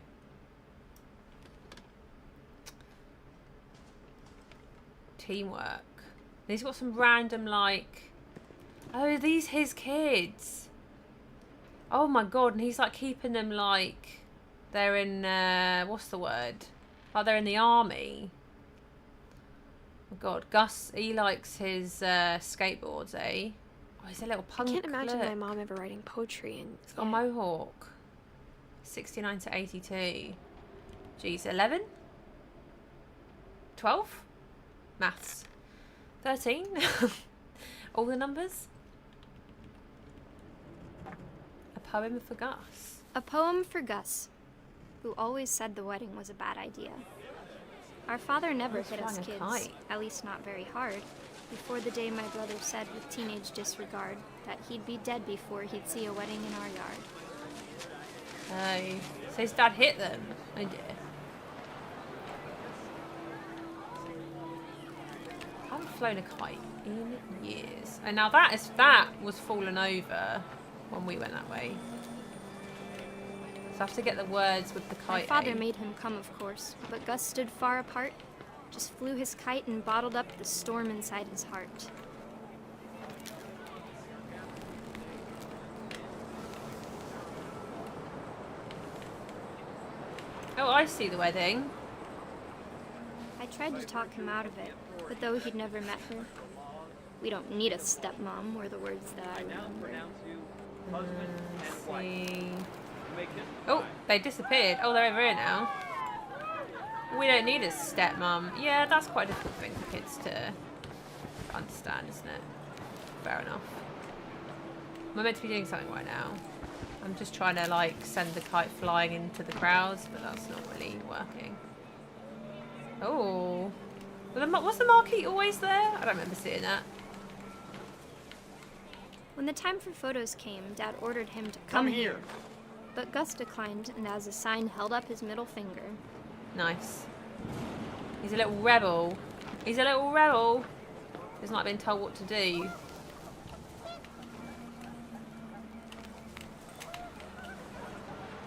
Teamwork. He's got some random, like... Oh, are these his kids? Oh my god, and he's like keeping them like... They're in, what's the word? Like they're in the army. Oh god, Gus, he likes his skateboards, eh? Oh, he's a little punk. I can't imagine look. my mom ever writing poetry and... He's got a mohawk. 69 to 82. Geez, 11? 12? Maths. 13? All the numbers? A poem for Gus. A poem for Gus, who always said the wedding was a bad idea. Our father never He's hit us flying a kids, kite. at least not very hard, before the day my brother said with teenage disregard that he'd be dead before he'd see a wedding in our yard. Oh, so his dad hit them. Oh dear. I haven't flown a kite in years. And now that was fallen over when we went that way. So I have to get the words with the My kite. father eh? made him come, of course, but Gus stood far apart, just flew his kite and bottled up the storm inside his heart. Oh, I see the wedding. I tried to talk him out of it, but though he'd never met her, We don't need a stepmom, were the words that I remember. See. Oh, they disappeared. Oh, they're over here now. We don't need a stepmom. Yeah, that's quite a difficult thing for kids to understand, isn't it? Fair enough. Am I meant to be doing something right now? I'm just trying to, like, send the kite flying into the crowds, but that's not really working. Oh. Was the marquee always there? I don't remember seeing that. When the time for photos came, Dad ordered him to come here. But Gus declined, and as a sign held up his middle finger. Nice. He's a little rebel. He's a little rebel. He's not been told what to do.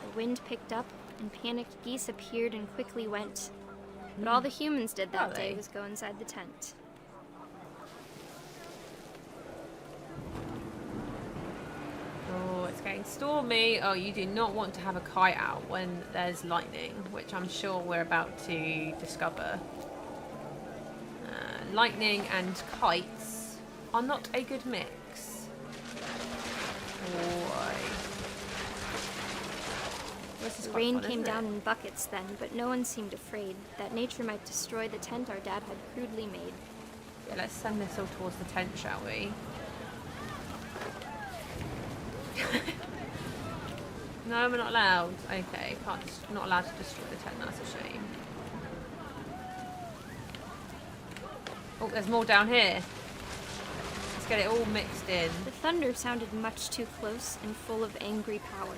The wind picked up, and panicked geese appeared and quickly went. But all the humans did that day was go inside the tent. Oh, it's getting stormy. Oh, you do not want to have a kite out when there's lightning, which I'm sure we're about to discover. Lightning and kites are not a good mix. Why? The rain came down in buckets then, but no one seemed afraid that nature might destroy the tent our dad had crudely made. Yeah, let's send this all towards the tent, shall we? No, we're not allowed. Okay, not allowed to destroy the tent, that's a shame. Oh, there's more down here. Let's get it all mixed in. The thunder sounded much too close and full of angry power.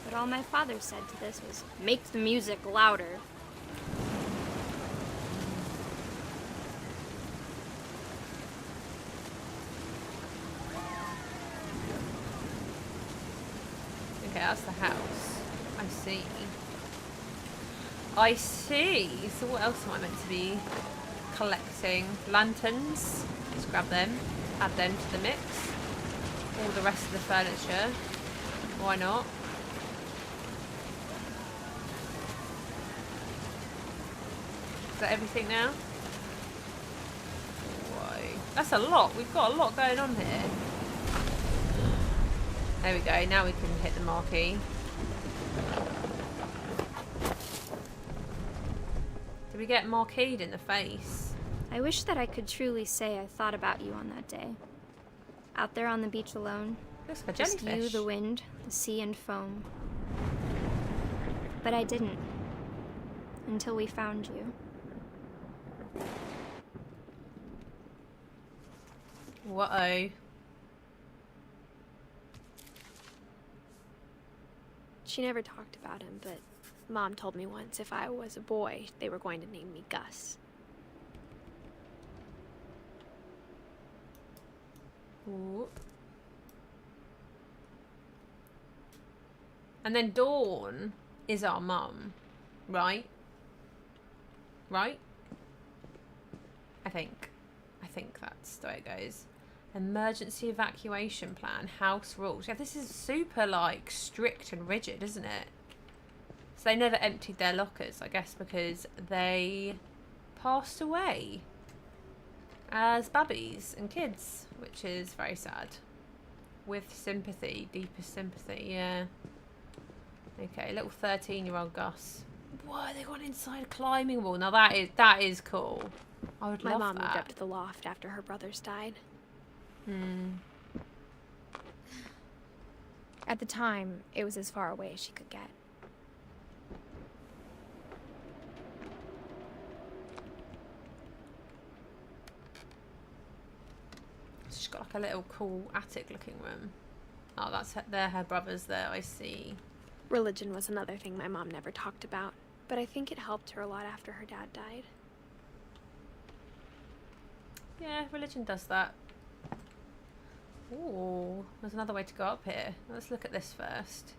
But all my father said to this was, "Make the music louder." Okay, that's the house. I see. I see. So what else am I meant to be collecting? Lanterns. Let's grab them. Add them to the mix. All the rest of the furniture. Why not? Is that everything now? Why? That's a lot. We've got a lot going on here. There we go. Now we can hit the marquee. Did we get marqueed in the face? I wish that I could truly say I thought about you on that day. Out there on the beach alone. Looks like a Just jellyfish. you, the wind, the sea and foam. But I didn't. Until we found you. Uh-oh. She never talked about him, but Mom told me once if I was a boy, they were going to name me Gus. Ooh. And then Dawn is our mum, right? Right? I think that's the way it goes. Emergency evacuation plan, house rules. Yeah, this is super, like, strict and rigid, isn't it? So they never emptied their lockers, I guess, because they passed away as babbies and kids, which is very sad. With sympathy, deepest sympathy, yeah. Okay, little 13-year-old Gus. Whoa, they got inside a climbing wall. Now that is cool. I would love that. My mom moved up to the loft after her brothers died. At the time, it was as far away as she could get. She's got like a little cool attic-looking room. Oh, they're her brothers there, I see. Religion was another thing my mom never talked about, but I think it helped her a lot after her dad died. Yeah, religion does that. Ooh, there's another way to go up here. Let's look at this first.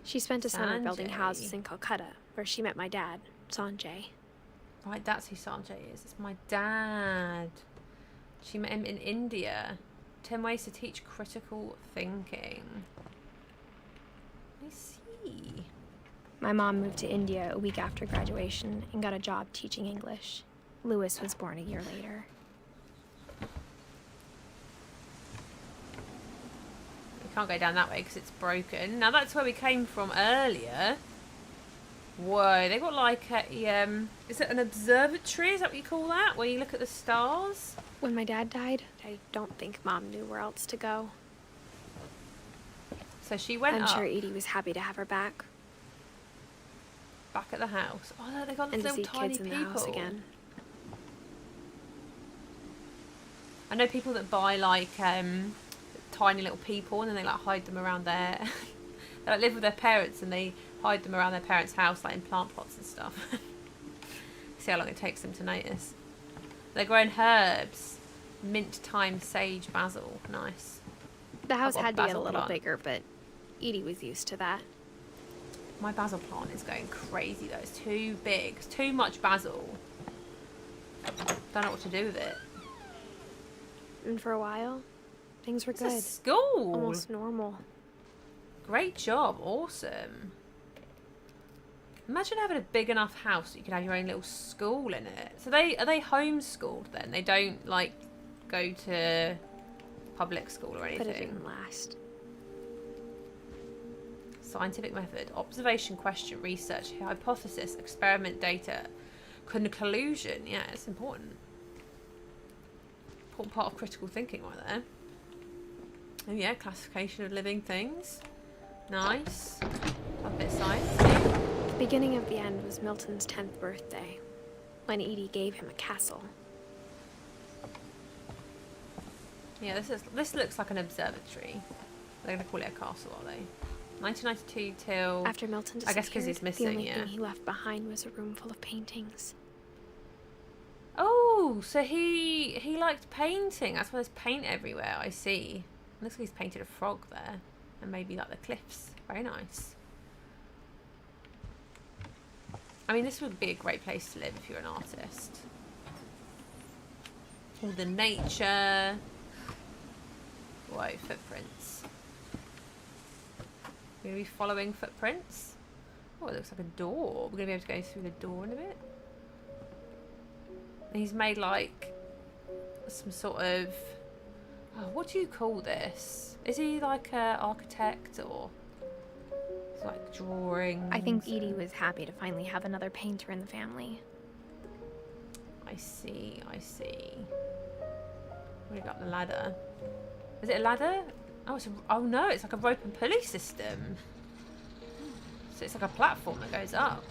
She spent a summer building Sanjay. houses in Calcutta, where she met my dad, Sanjay. Right, that's who Sanjay is. It's my dad. She met him in India. 10 ways to teach critical thinking. I see. My mom moved to India a week after graduation and got a job teaching English. Lewis was born a year later. can't go down that way because it's broken. Now that's where we came from earlier. Whoa, they got like a, is it an observatory? Is that what you call that? Where you look at the stars? When my dad died, I don't think Mom knew where else to go. So she went I'm up. sure Edie was happy to have her back. Back at the house. Oh, look, they got And to little see tiny kids in people. the house again. I know people that buy like tiny little people and then they like hide them around their they like live with their parents and they hide them around their parents' house like in plant pots and stuff. See how long it takes them to notice. They're growing herbs. Mint, thyme, sage, basil. Nice. The house I've got had to get a basil little plant. bigger, but Edie was used to that. My basil plant is going crazy though. It's too big. It's too much basil. Don't know what to do with it. And for a while, things were It's good. a school. Almost normal. Great job. Awesome. Imagine having a big enough house that you could have your own little school in it. So are they homeschooled then? They don't like go to public school or anything? But it didn't last. Scientific method. Observation, question, research, hypothesis, experiment, data, conclusion. Yeah, it's important. Important part of critical thinking right there. Oh yeah, classification of living things. Nice. A bit of science. The beginning of the end was Milton's 10th birthday, when Edie gave him a castle. Yeah, this looks like an observatory. They're gonna call it a castle, are they? 1992 till... After Milton disappeared, I guess because he's missing, the only yeah. thing he left behind was a room full of paintings. Oh, so he liked painting. That's why there's paint everywhere. I see. Looks like he's painted a frog there, and maybe like the cliffs. Very nice. I mean, this would be a great place to live if you're an artist. All the nature. Whoa, footprints. We're gonna be following footprints. Oh, it looks like a door. We're gonna be able to go through the door in a bit. He's made like some sort of, oh, what do you call this? Is he like an architect or it's like drawing? I think Edie was happy to finally have another painter in the family. I see, I see. We got the ladder. Is it a ladder? Oh, oh no, it's like a rope and pulley system. So it's like a platform that goes up.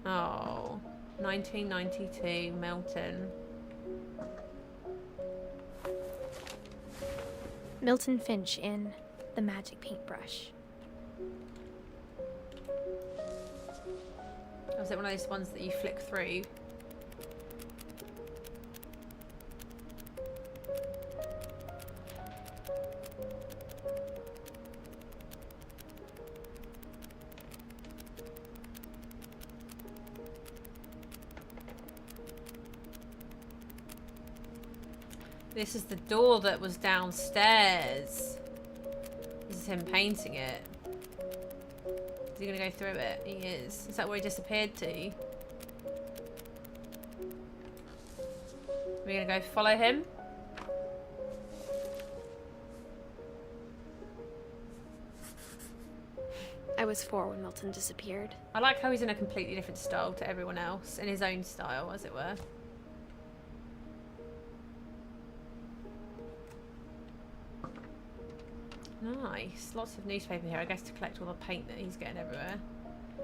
Oh, 1992, Milton. Milton Finch in The Magic Paintbrush. Was it one of those ones that you flick through? This is the door that was downstairs. This is him painting it. Is he gonna go through it? He is. Is that where he disappeared to? We're gonna go follow him. I was 4 when Milton disappeared. I like how he's in a completely different style to everyone else, in his own style, as it were. Nice. Lots of newspaper here, I guess, to collect all the paint that he's getting everywhere.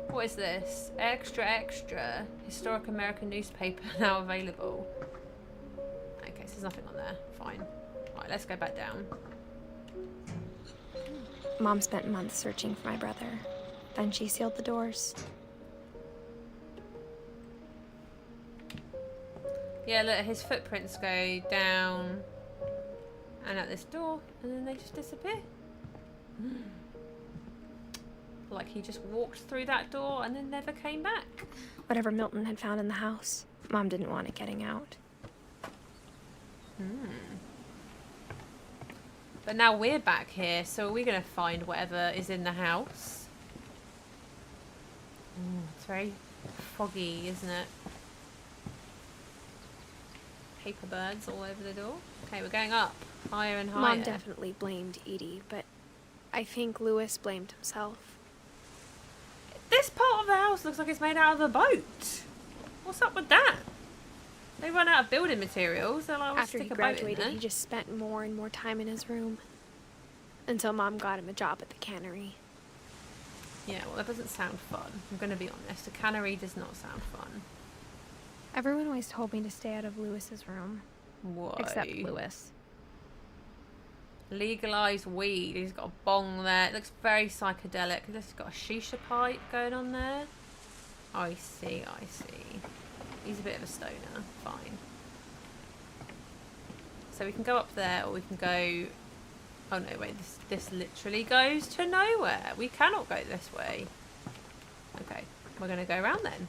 What is this? Extra, extra. Historic American newspaper now available. Okay, so there's nothing on there. Fine. Right, let's go back down. Mom spent months searching for my brother. Then she sealed the doors. Yeah, look, his footprints go down and at this door, and then they just disappear. Like he just walked through that door and then never came back. Whatever Milton had found in the house, Mom didn't want it getting out. But now we're back here, so are we going to find whatever is in the house? It's very foggy, isn't it? paper birds all over the door. Okay, we're going up. Higher and higher. Mom definitely blamed Edie, but I think Lewis blamed himself. This part of the house looks like it's made out of a boat. What's up with that? They run out of building materials. They're like, After he stick a boat in graduated, there. he just spent more and more time in his room. Until Mom got him a job at the cannery. Yeah, well, that doesn't sound fun. I'm going to be honest. A cannery does not sound fun. Everyone always told me to stay out of Lewis's room. Why? Except Lewis. Legalised weed. He's got a bong there. It looks very psychedelic. He's got a shisha pipe going on there. I see, I see. He's a bit of a stoner. Fine. So we can go up there, or we can go... Oh no, wait. This literally goes to nowhere. We cannot go this way. Okay. We're going to go around then.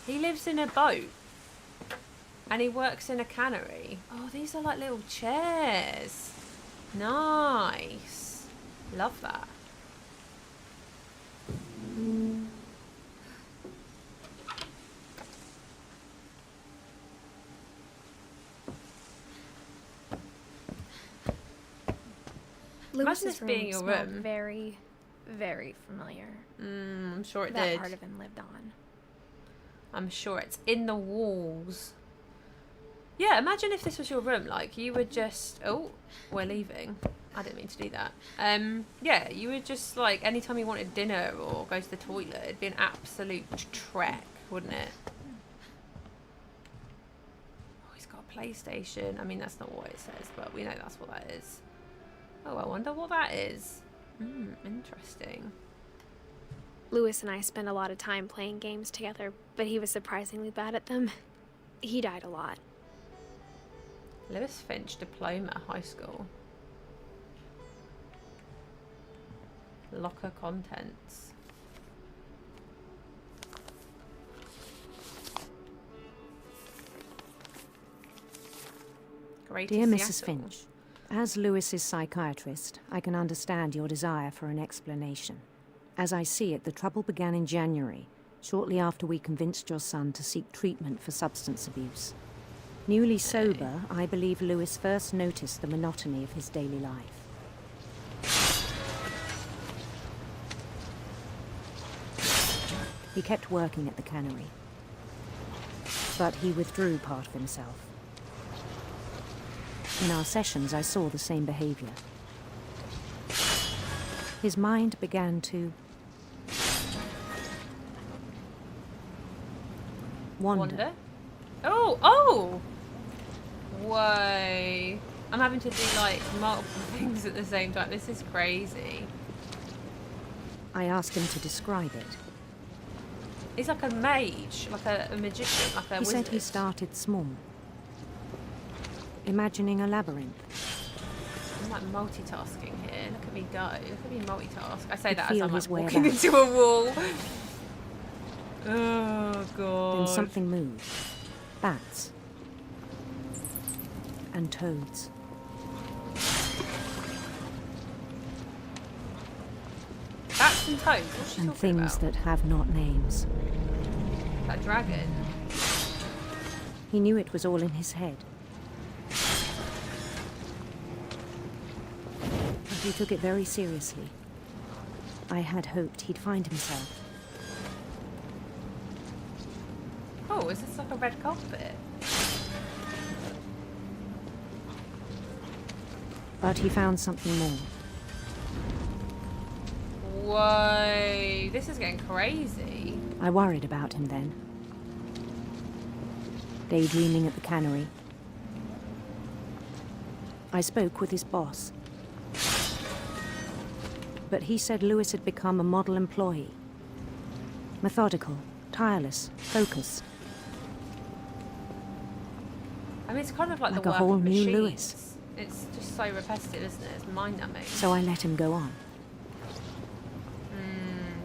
He lives in a boat. And he works in a cannery. Oh, these are like little chairs. Nice. Love that. Lewis's this being your smelled room. very, very familiar. I'm sure it that did. part of him lived on. I'm sure it's in the walls. Yeah, imagine if this was your room. Like, you would just... Oh, we're leaving. I didn't mean to do that. Yeah, you would just, like, anytime you wanted dinner or go to the toilet, it'd be an absolute trek, wouldn't it? Oh, he's got a PlayStation. I mean, that's not what it says, but we know that's what that is. Oh, I wonder what that is. Interesting. Lewis and I spent a lot of time playing games together, but he was surprisingly bad at them. He died a lot. Lewis Finch Diploma High School. Locker contents. Greater Dear Mrs. Seattle. Finch, as Lewis's psychiatrist, I can understand your desire for an explanation. As I see it, the trouble began in January, shortly after we convinced your son to seek treatment for substance abuse. Newly sober, I believe Lewis first noticed the monotony of his daily life. He kept working at the cannery, but he withdrew part of himself. In our sessions, I saw the same behavior. His mind began to wander. Oh! Whoa. I'm having to do, like, multiple things at the same time. This is crazy. I asked him to describe it. He's like a mage, like a magician, like a He wizard. said he started small, imagining a labyrinth. I'm like multitasking here. Look at me go. Look at me multitask. I say Could that as feel I'm his like way walking about. into a wall. Oh, God. Then something moved. Bats. And toads. Bats and toads? What's she And talking things about? that have not names. That dragon. He knew it was all in his head. But he took it very seriously. I had hoped he'd find himself. Oh, is this like a red carpet? But he found something more. Whoa, this is getting crazy. I worried about him then. Daydreaming at the cannery. I spoke with his boss. But he said Lewis had become a model employee. Methodical, tireless, focused. I mean, it's kind of like Like the a work whole of new machines. Lewis. It's just so repetitive, isn't it? It's mind-numbing. So I let him go on.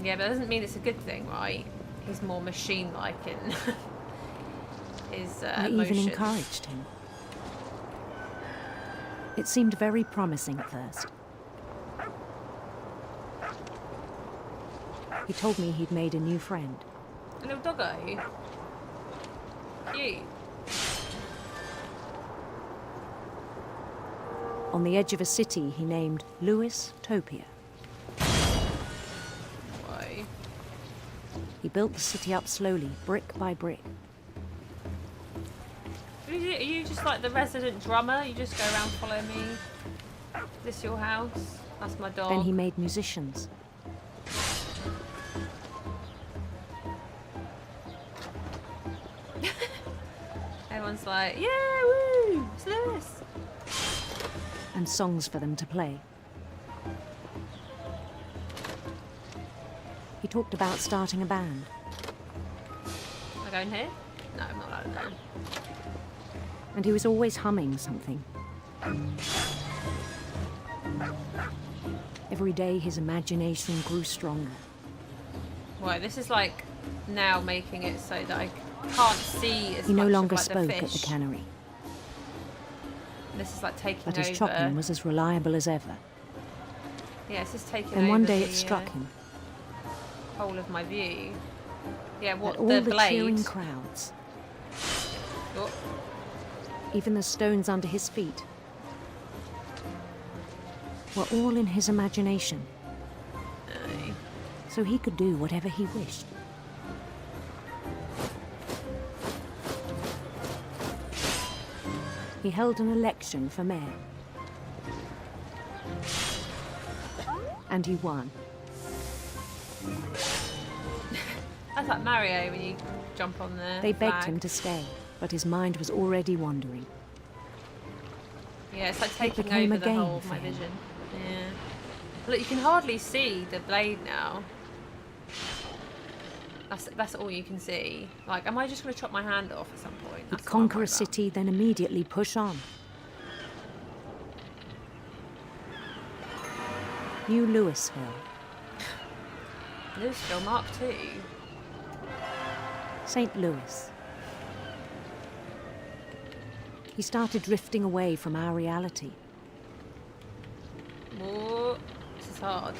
Yeah, but that doesn't mean it's a good thing, right? He's more machine-like in his I emotions. even encouraged him. It seemed very promising at first. He told me he'd made a new friend, A little doggo. Cute. On the edge of a city he named Lewis Topia. Why? He built the city up slowly, brick by brick. Are you just like the resident drummer? You just go around following me? Is this your house? That's my dog. Then he made musicians. Everyone's like, yeah, woo, it's Lewis. And songs for them to play. He talked about starting a band. Am I going here? No, I'm not allowed to know. And he was always humming something. Every day his imagination grew stronger. Right, this is like now making it so that I can't see as He much no longer of, like, spoke the at the fish. cannery, And this is like taking but over. his chopping was as reliable as ever. Yeah, it's just taking Then over one day the, it struck him whole of my view. Yeah, what that all the the blade? cheering crowds, Oh, even the stones under his feet, were all in his imagination, no. so he could do whatever he wished. He held an election for mayor. And he won. That's like Mario when you jump on the They begged flag. him to stay, but his mind was already wandering. Yeah, it's like It taking became over a the game whole of for my him. vision. Yeah. Look, you can hardly see the blade now. That's all you can see. Like, am I just going to chop my hand off at some point? He'd That's what I'm conquer a worried about. city, then immediately push on. New Louisville, Louisville Mark II. St. Louis. He started drifting away from our reality. Whoa, this is hard.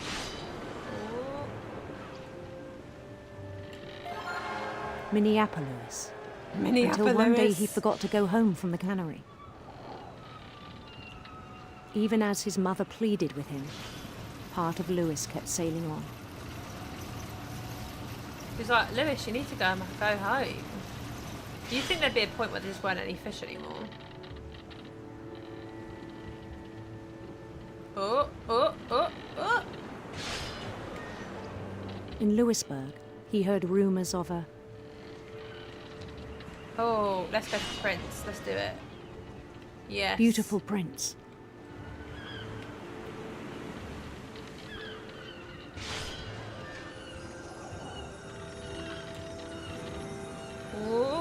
Minneapolis. Minneapolis. Until one day he forgot to go home from the cannery. Even as his mother pleaded with him, part of Lewis kept sailing on. He was like, Lewis, you need to go home. Do you think there'd be a point where there just weren't any fish anymore? Oh, oh, oh, oh! In Lewisburg, he heard rumors of a Oh, let's go for Prince. Let's do it. Yes. beautiful prince.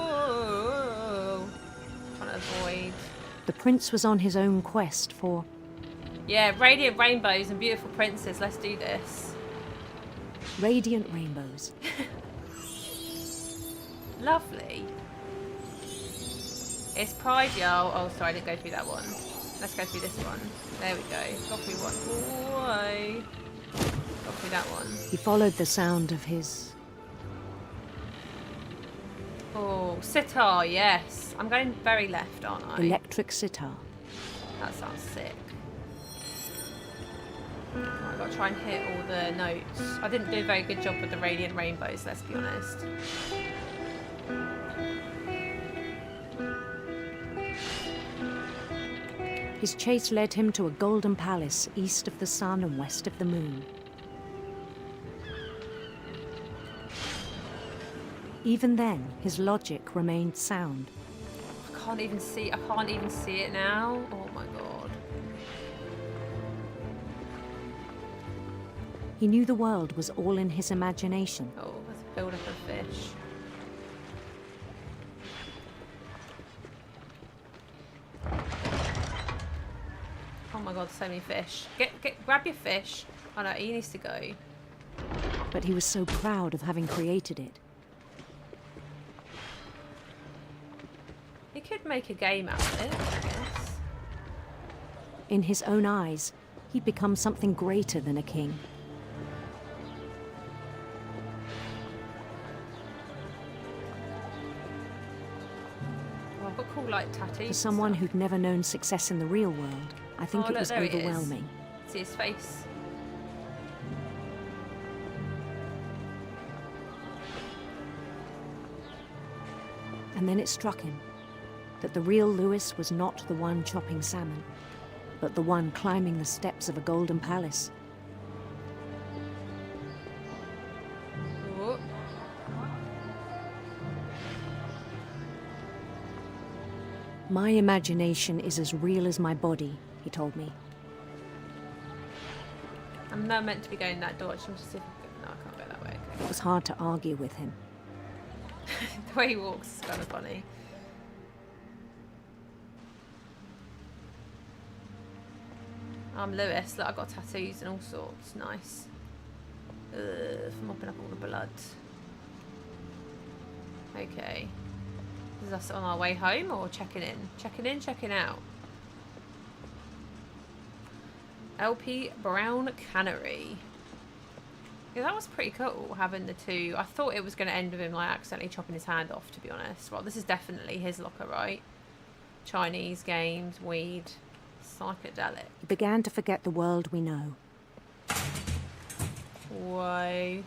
Whoa. Trying to avoid. The prince was on his own quest for Yeah, radiant rainbows and beautiful princes. Let's do this. radiant rainbows. Lovely. It's Pride, y'all. Oh, sorry, I didn't go through that one. Let's go through this one. There we go. Got through one. Whoa. Got through that one. He followed the sound of his Oh, sitar, yes. I'm going very left, aren't I? electric sitar. That sounds sick. Oh, I've got to try and hit all the notes. I didn't do a very good job with the radiant rainbows, let's be honest. His chase led him to a golden palace east of the sun and west of the moon. Even then, his logic remained sound. I can't even see it now. Oh my god. He knew the world was all in his imagination. Oh, let's build up a fish. Oh my god, so many fish. Grab your fish. Oh no, he needs to go. But he was so proud of having created it. He could make a game out of it, I guess. In his own eyes, he'd become something greater than a king. I've got cool like tattoos. For someone who'd never known success in the real world, I think it was overwhelming. See his face. And then it struck him that the real Lewis was not the one chopping salmon, but the one climbing the steps of a golden palace. Oh. My imagination is as real as my body, he told me. I'm not meant to be going that direction. Just see if no, I can't go that way. Okay. It was hard to argue with him. The way he walks is kind of funny. I'm Lewis. Look, I've got tattoos and all sorts. Nice. Mopping up all the blood. Okay. Is us on our way home or checking in? Checking in, checking out. LP Brown Cannery. Yeah, that was pretty cool, having the two. I thought it was going to end with him like accidentally chopping his hand off, to be honest. Well, this is definitely his locker, right? Chinese games, weed, psychedelic. He began to forget the world we know. Whoa.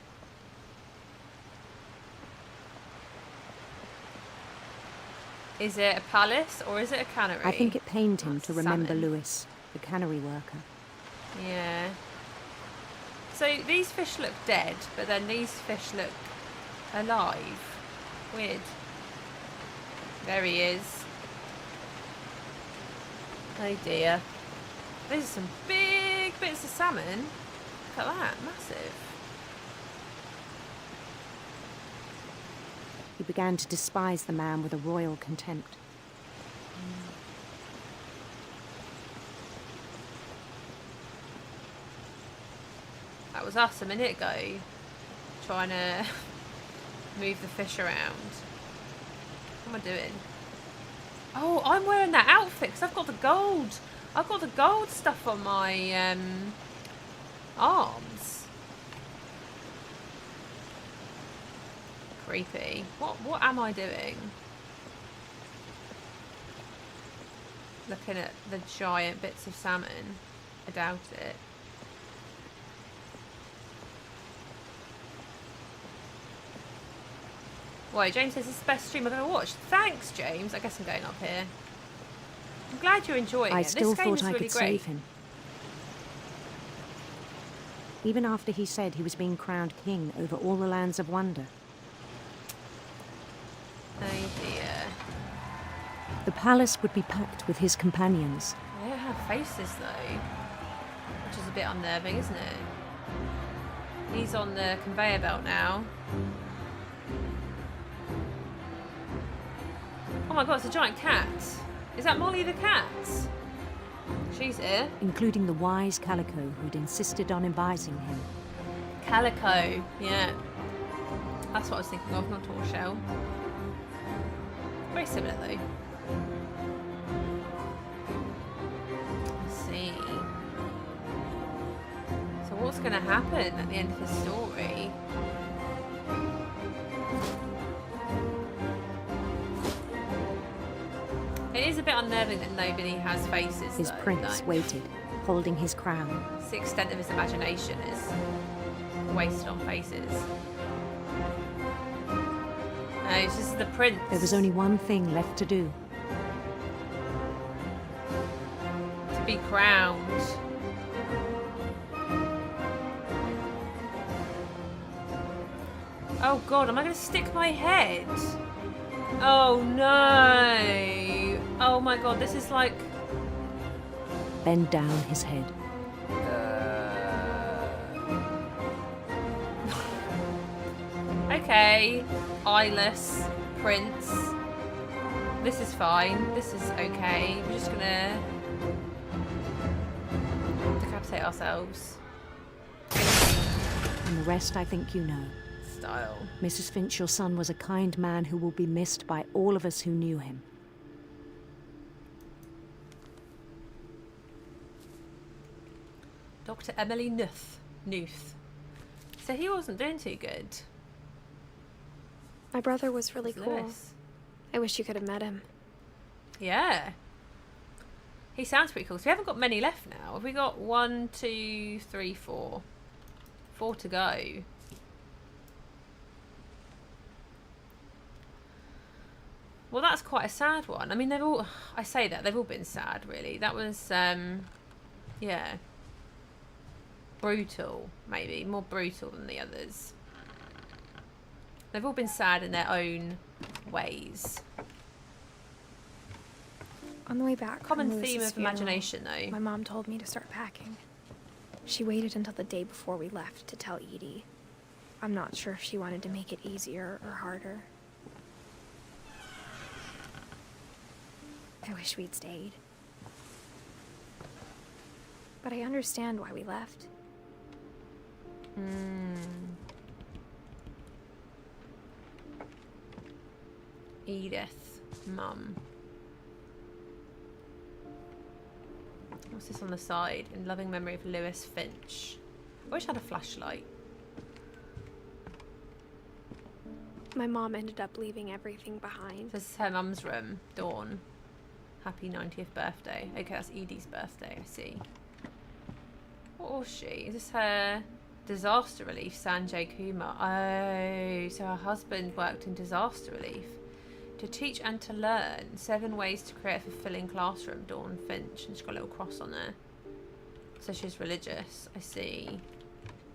Is it a palace or is it a cannery? I think it pained him to remember salmon. Lewis, the cannery worker. Yeah. So these fish look dead, but then these fish look alive. Weird. There he is. Oh dear. These are some big bits of salmon. Look at that, massive. He began to despise the man with a royal contempt. That was us a minute ago, trying to move the fish around. What am I doing? Oh, I'm wearing that outfit because I've got the gold. I've got the gold stuff on my arms. Creepy. What am I doing? Looking at the giant bits of salmon. I doubt it. Wait, James says this is the best stream I've ever watched. Thanks, James. I guess I'm going up here. I'm glad you're enjoying it. I still this game thought is I really could great. save him. Even after he said he was being crowned king over all the lands of wonder. Oh dear. The palace would be packed with his companions. They don't have faces though, which is a bit unnerving, isn't it? He's on the conveyor belt now. Oh my god, it's a giant cat. Is that Molly the cat? She's here. Including the wise Calico who'd insisted on inviting him. Calico, yeah. That's what I was thinking of, not Torshell. Very similar though. Let's see. So what's going to happen at the end of the story? It is a bit unnerving that nobody has faces. His though, prince like, waited, holding his crown. the extent of his imagination is wasted on faces. No, it's just the prince. There was only one thing left to do. To be crowned. Oh god, am I going to stick my head? Oh no! Oh my god, this is like... Bend down his head. Okay, eyeless prince. This is fine. This is okay. We're just gonna decapitate ourselves. And the rest I think you know. Style. Mrs. Finch, your son was a kind man who will be missed by all of us who knew him. Dr. Emily Nuth. So he wasn't doing too good. My brother was really It's cool. Lewis. I wish you could have met him. Yeah. He sounds pretty cool. So we haven't got many left now. Have we got 1, 2, 3, 4? 4 to go. Well, that's quite a sad one. I mean, they've all... I say that. They've all been sad, really. That was, yeah. Brutal, maybe. More brutal than the others. They've all been sad in their own ways. On the way back, Common from theme Lewis's of funeral, imagination, though. my mom told me to start packing. She waited until the day before we left to tell Edie. I'm not sure if she wanted to make it easier or harder. I wish we'd stayed. But I understand why we left. Edith, Mum. What's this on the side? In loving memory of Lewis Finch. I wish I had a flashlight. My mom ended up leaving everything behind. This is her mum's room. Dawn. Happy 90th birthday. Okay, that's Edie's birthday, I see. What was she? Is this her disaster relief, Sanjay Kumar? Oh, so her husband worked in disaster relief. To teach and to learn. 7 ways to create a fulfilling classroom, Dawn Finch. And she's got a little cross on there. So she's religious, I see.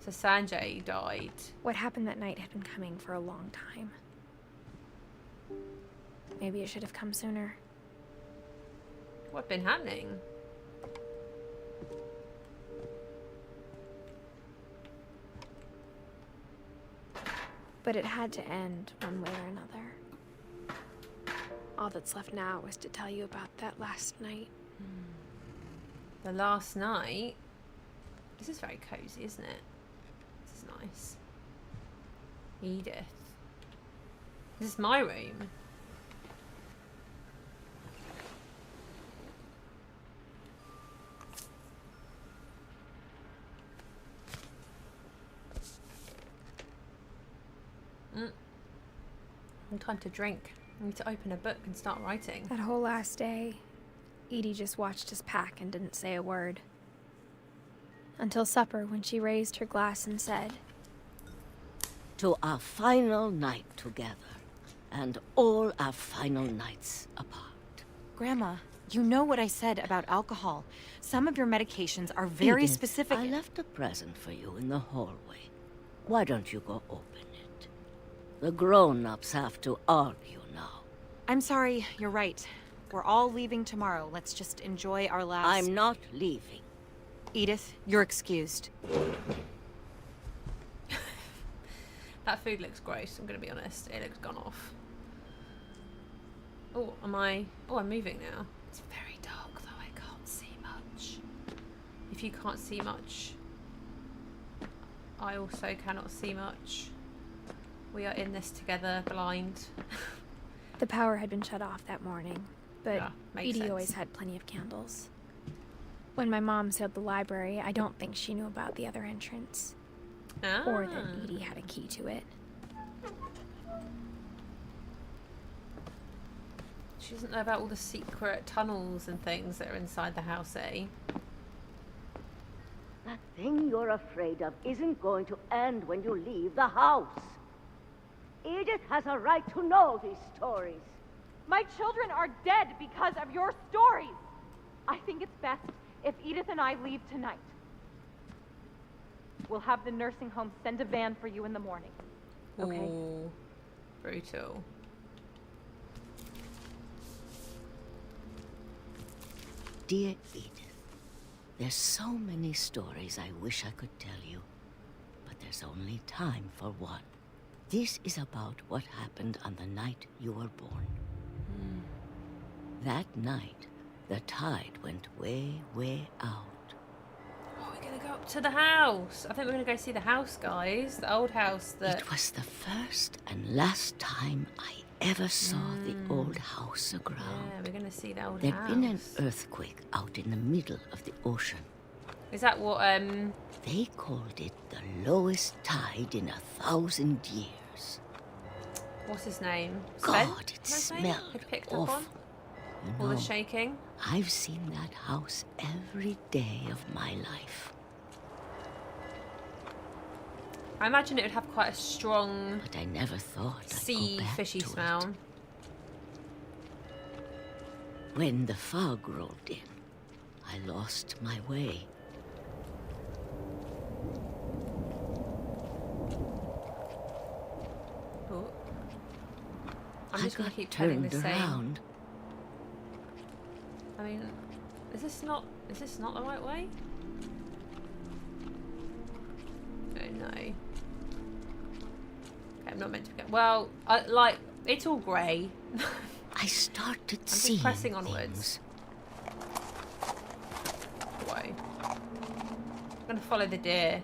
So Sanjay died. What happened that night had been coming for a long time. Maybe it should have come sooner. What's been happening? But it had to end one way or another. All that's left now is to tell you about that last night. The last night? This is very cozy, isn't it? This is nice. Edith. This is my room. Time to drink. I need to open a book and start writing. That whole last day, Edie just watched us pack and didn't say a word. Until supper, when she raised her glass and said, "To our final night together, and all our final nights apart." Grandma, you know what I said about alcohol. Some of your medications are very Edith, specific. I left a present for you in the hallway. Why don't you go open it? The grown-ups have to argue now. I'm sorry, you're right. We're all leaving tomorrow. Let's just enjoy our last... I'm not leaving. Edith, you're excused. That food looks gross, I'm gonna be honest. It looks gone off. Oh, am I... Oh, I'm moving now. It's very dark though, I can't see much. If you can't see much, I also cannot see much. We are in this together, blind. the power had been shut off that morning, but makes Edie sense. always had plenty of candles. When my mom sealed the library, I don't think she knew about the other entrance. Or that Edie had a key to it. She doesn't know about all the secret tunnels and things that are inside the house, eh? That thing you're afraid of isn't going to end when you leave the house. Edith has a right to know these stories. My children are dead because of your stories. I think it's best if Edith and I leave tonight. We'll have the nursing home send a van for you in the morning. Okay? Ooh, brutal. Dear Edith, there's so many stories I wish I could tell you, but there's only time for one. This is about what happened on the night you were born. That night, the tide went way, way out. Oh, we're gonna go up to the house. I think we're gonna go see the house, guys. The old house that... It was the first and last time I ever saw the old house aground. Yeah, we're gonna see the old There'd house. been an earthquake out in the middle of the ocean. Is that what, They called it the lowest tide in 1,000 years. what's his name? God, Sven? it What's his name? smelled Had picked up on? awful. All the shaking? I've seen that house every day of my life. I imagine it would have quite a strong, but I never thought sea fishy smell. When the fog rolled in, I lost my way. Oh. I'm just going to keep telling the same. Around. I mean, is this not the right way? Oh no. Okay, I'm not meant to be going. Well, like, it's all grey. I started I'm seeing just pressing onwards. Whoa. I'm going to follow the deer.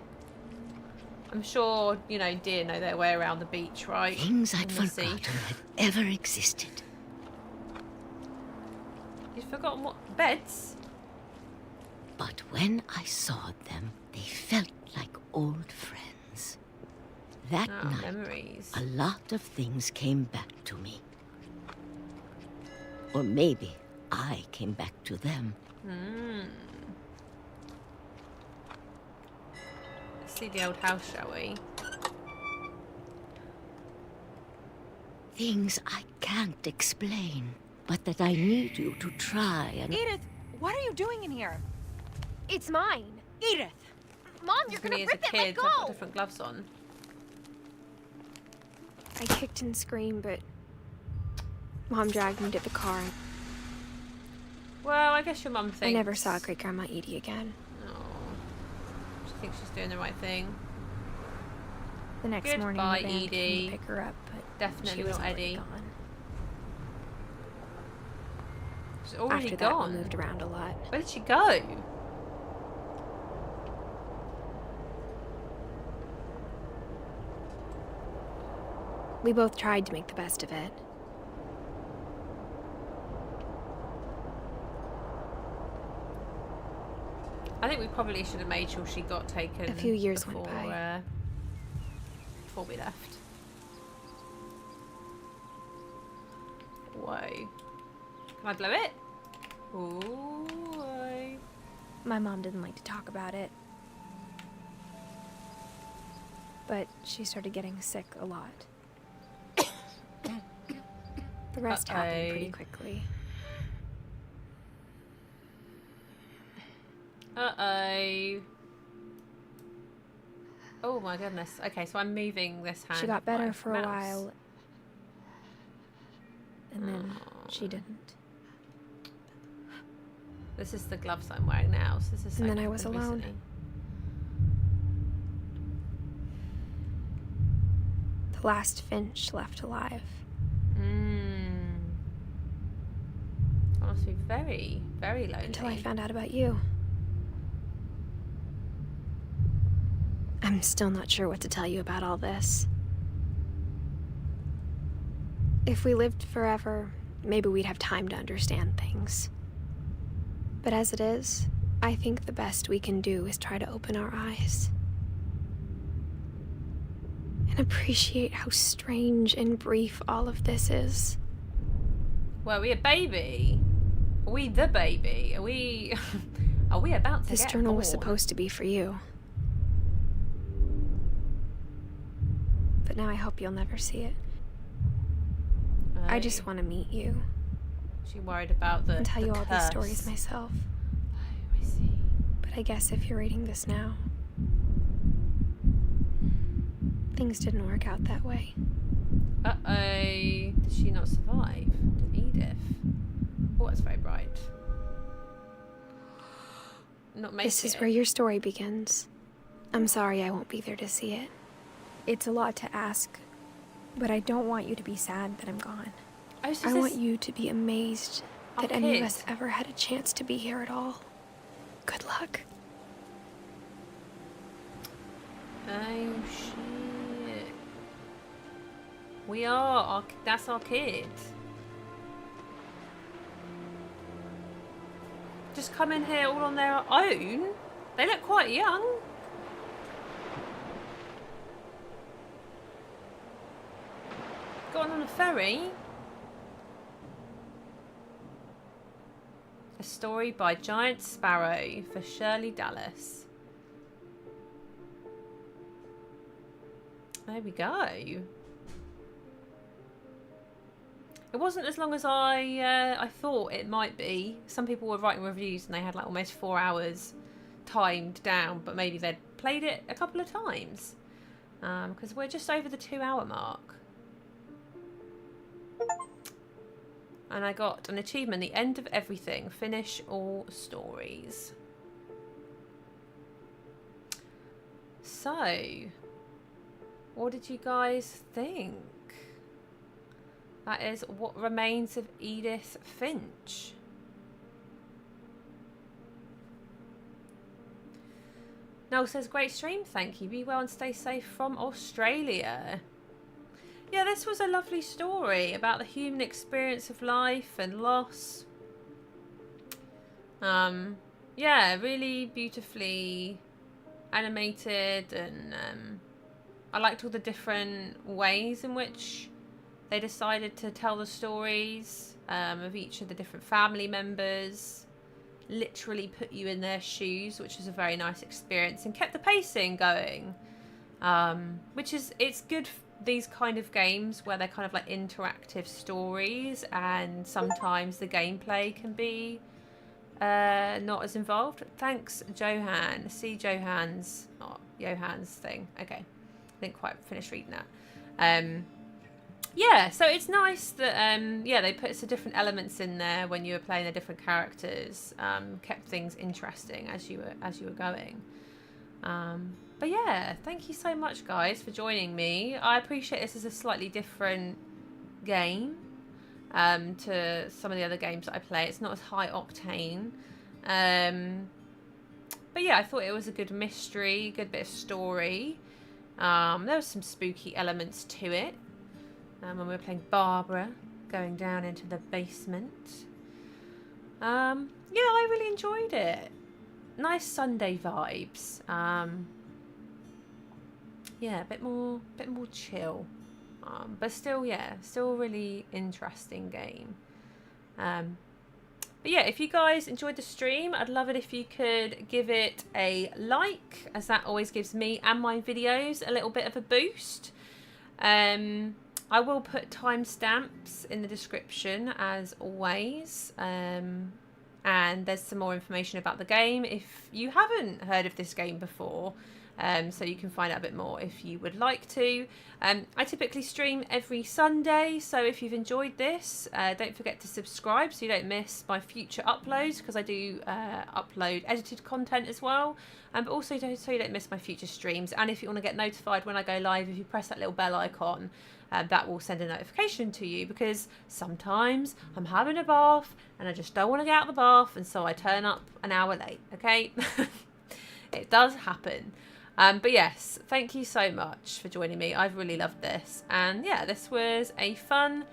I'm sure, you know, deer know their way around the beach, right? Things I'd forgotten had ever existed. You've forgotten what? Beds? But when I saw them, they felt like old friends. That night, memories. A lot of things came back to me. Or maybe I came back to them. Let's see the old house, shall we? Things I can't explain, but that I need you to try and... Edith, what are you doing in here? It's mine. Edith! Mom, you're gonna Me as rip a it, let kid, go! I've got different gloves on. I kicked and screamed, but Mom dragged me to the car. Well, I guess your mum thinks... I never saw Great Grandma Edie again. Oh. She thinks she's doing the right thing. The next Goodbye, morning, the van came Edie. to pick her up, but Definitely she was not already Eddie. gone. She's already After that, gone. we moved around a lot. Where did she go? We both tried to make the best of it. I think we probably should have made sure she got taken. A few years before, went by. Before we left. Whoa. Can I blow it? Ooh. Whoa. My mom didn't like to talk about it. But she started getting sick a lot. The rest happened pretty quickly. Uh-oh. Oh my goodness. Okay, so I'm moving this hand. She got better with for my a mouse. while. And then she didn't. This is the gloves I'm wearing now, so this is And like then I was alone. recently. The last Finch left alive. I must be very, very lonely. Until I found out about you. I'm still not sure what to tell you about all this. If we lived forever, maybe we'd have time to understand things. But as it is, I think the best we can do is try to open our eyes. And appreciate how strange and brief all of this is. Well, are we a baby? Are we the baby? Are we... Are we about to This get journal was born? supposed to be for you. But now I hope you'll never see it. I just want to meet you. She worried about the and tell you all these curse. stories myself. Oh, I see. But I guess if you're reading this now, things didn't work out that way. Uh-oh. Did she not survive? Did Edith? Oh, that's very bright. Not make This is where your story begins. I'm sorry I won't be there to see it. It's a lot to ask, but I don't want you to be sad that I'm gone. Oh, so I this- want you to be amazed Our that any of kid. us ever had a chance to be here at all. Good luck. Oh, shit. We are. That's our kid. Just come in here all on their own? They look quite young. Gone on a ferry? A story by Giant Sparrow for Shirley Dallas. There we go. It wasn't as long as I thought it might be. Some people were writing reviews and they had like almost 4 hours timed down, but maybe they'd played it a couple of times. Because we're just over the 2-hour mark. And I got an achievement, the end of everything. Finish all stories. So, what did you guys think? That is What Remains of Edith Finch. Noel says, great stream, thank you. Be well and stay safe from Australia. Yeah, this was a lovely story about the human experience of life and loss. Yeah, really beautifully animated, and I liked all the different ways in which they decided to tell the stories of each of the different family members. Literally put you in their shoes, which was a very nice experience, and kept the pacing going, which is, it's good for these kind of games where they're kind of like interactive stories, and sometimes the gameplay can be not as involved. Thanks, Johan. See Johan's, not Johan's thing. Okay, I didn't quite finish reading that. Yeah, so it's nice that yeah, they put some different elements in there when you were playing the different characters, kept things interesting as you were going. But yeah, thank you so much, guys, for joining me. I appreciate this is a slightly different game to some of the other games that I play. It's not as high octane. But yeah, I thought it was a good mystery, good bit of story. There was some spooky elements to it. When we were playing Barbara, going down into the basement. Yeah, I really enjoyed it. Nice Sunday vibes. Yeah, a bit more chill. But still, yeah, still a really interesting game. But yeah, if you guys enjoyed the stream, I'd love it if you could give it a like, as that always gives me and my videos a little bit of a boost. I will put timestamps in the description as always, and there's some more information about the game if you haven't heard of this game before, so you can find out a bit more if you would like to. I typically stream every Sunday, so if you've enjoyed this, don't forget to subscribe so you don't miss my future uploads, because I do upload edited content as well, but also so you don't miss my future streams. And if you want to get notified when I go live, if you press that little bell icon, that will send a notification to you, because sometimes I'm having a bath and I just don't want to get out of the bath, and so I turn up an hour late, okay? It does happen. But yes, thank you so much for joining me. I've really loved this. And yeah, this was a fun,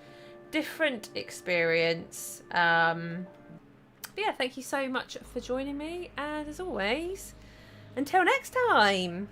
different experience. But yeah, thank you so much for joining me. And as always, until next time.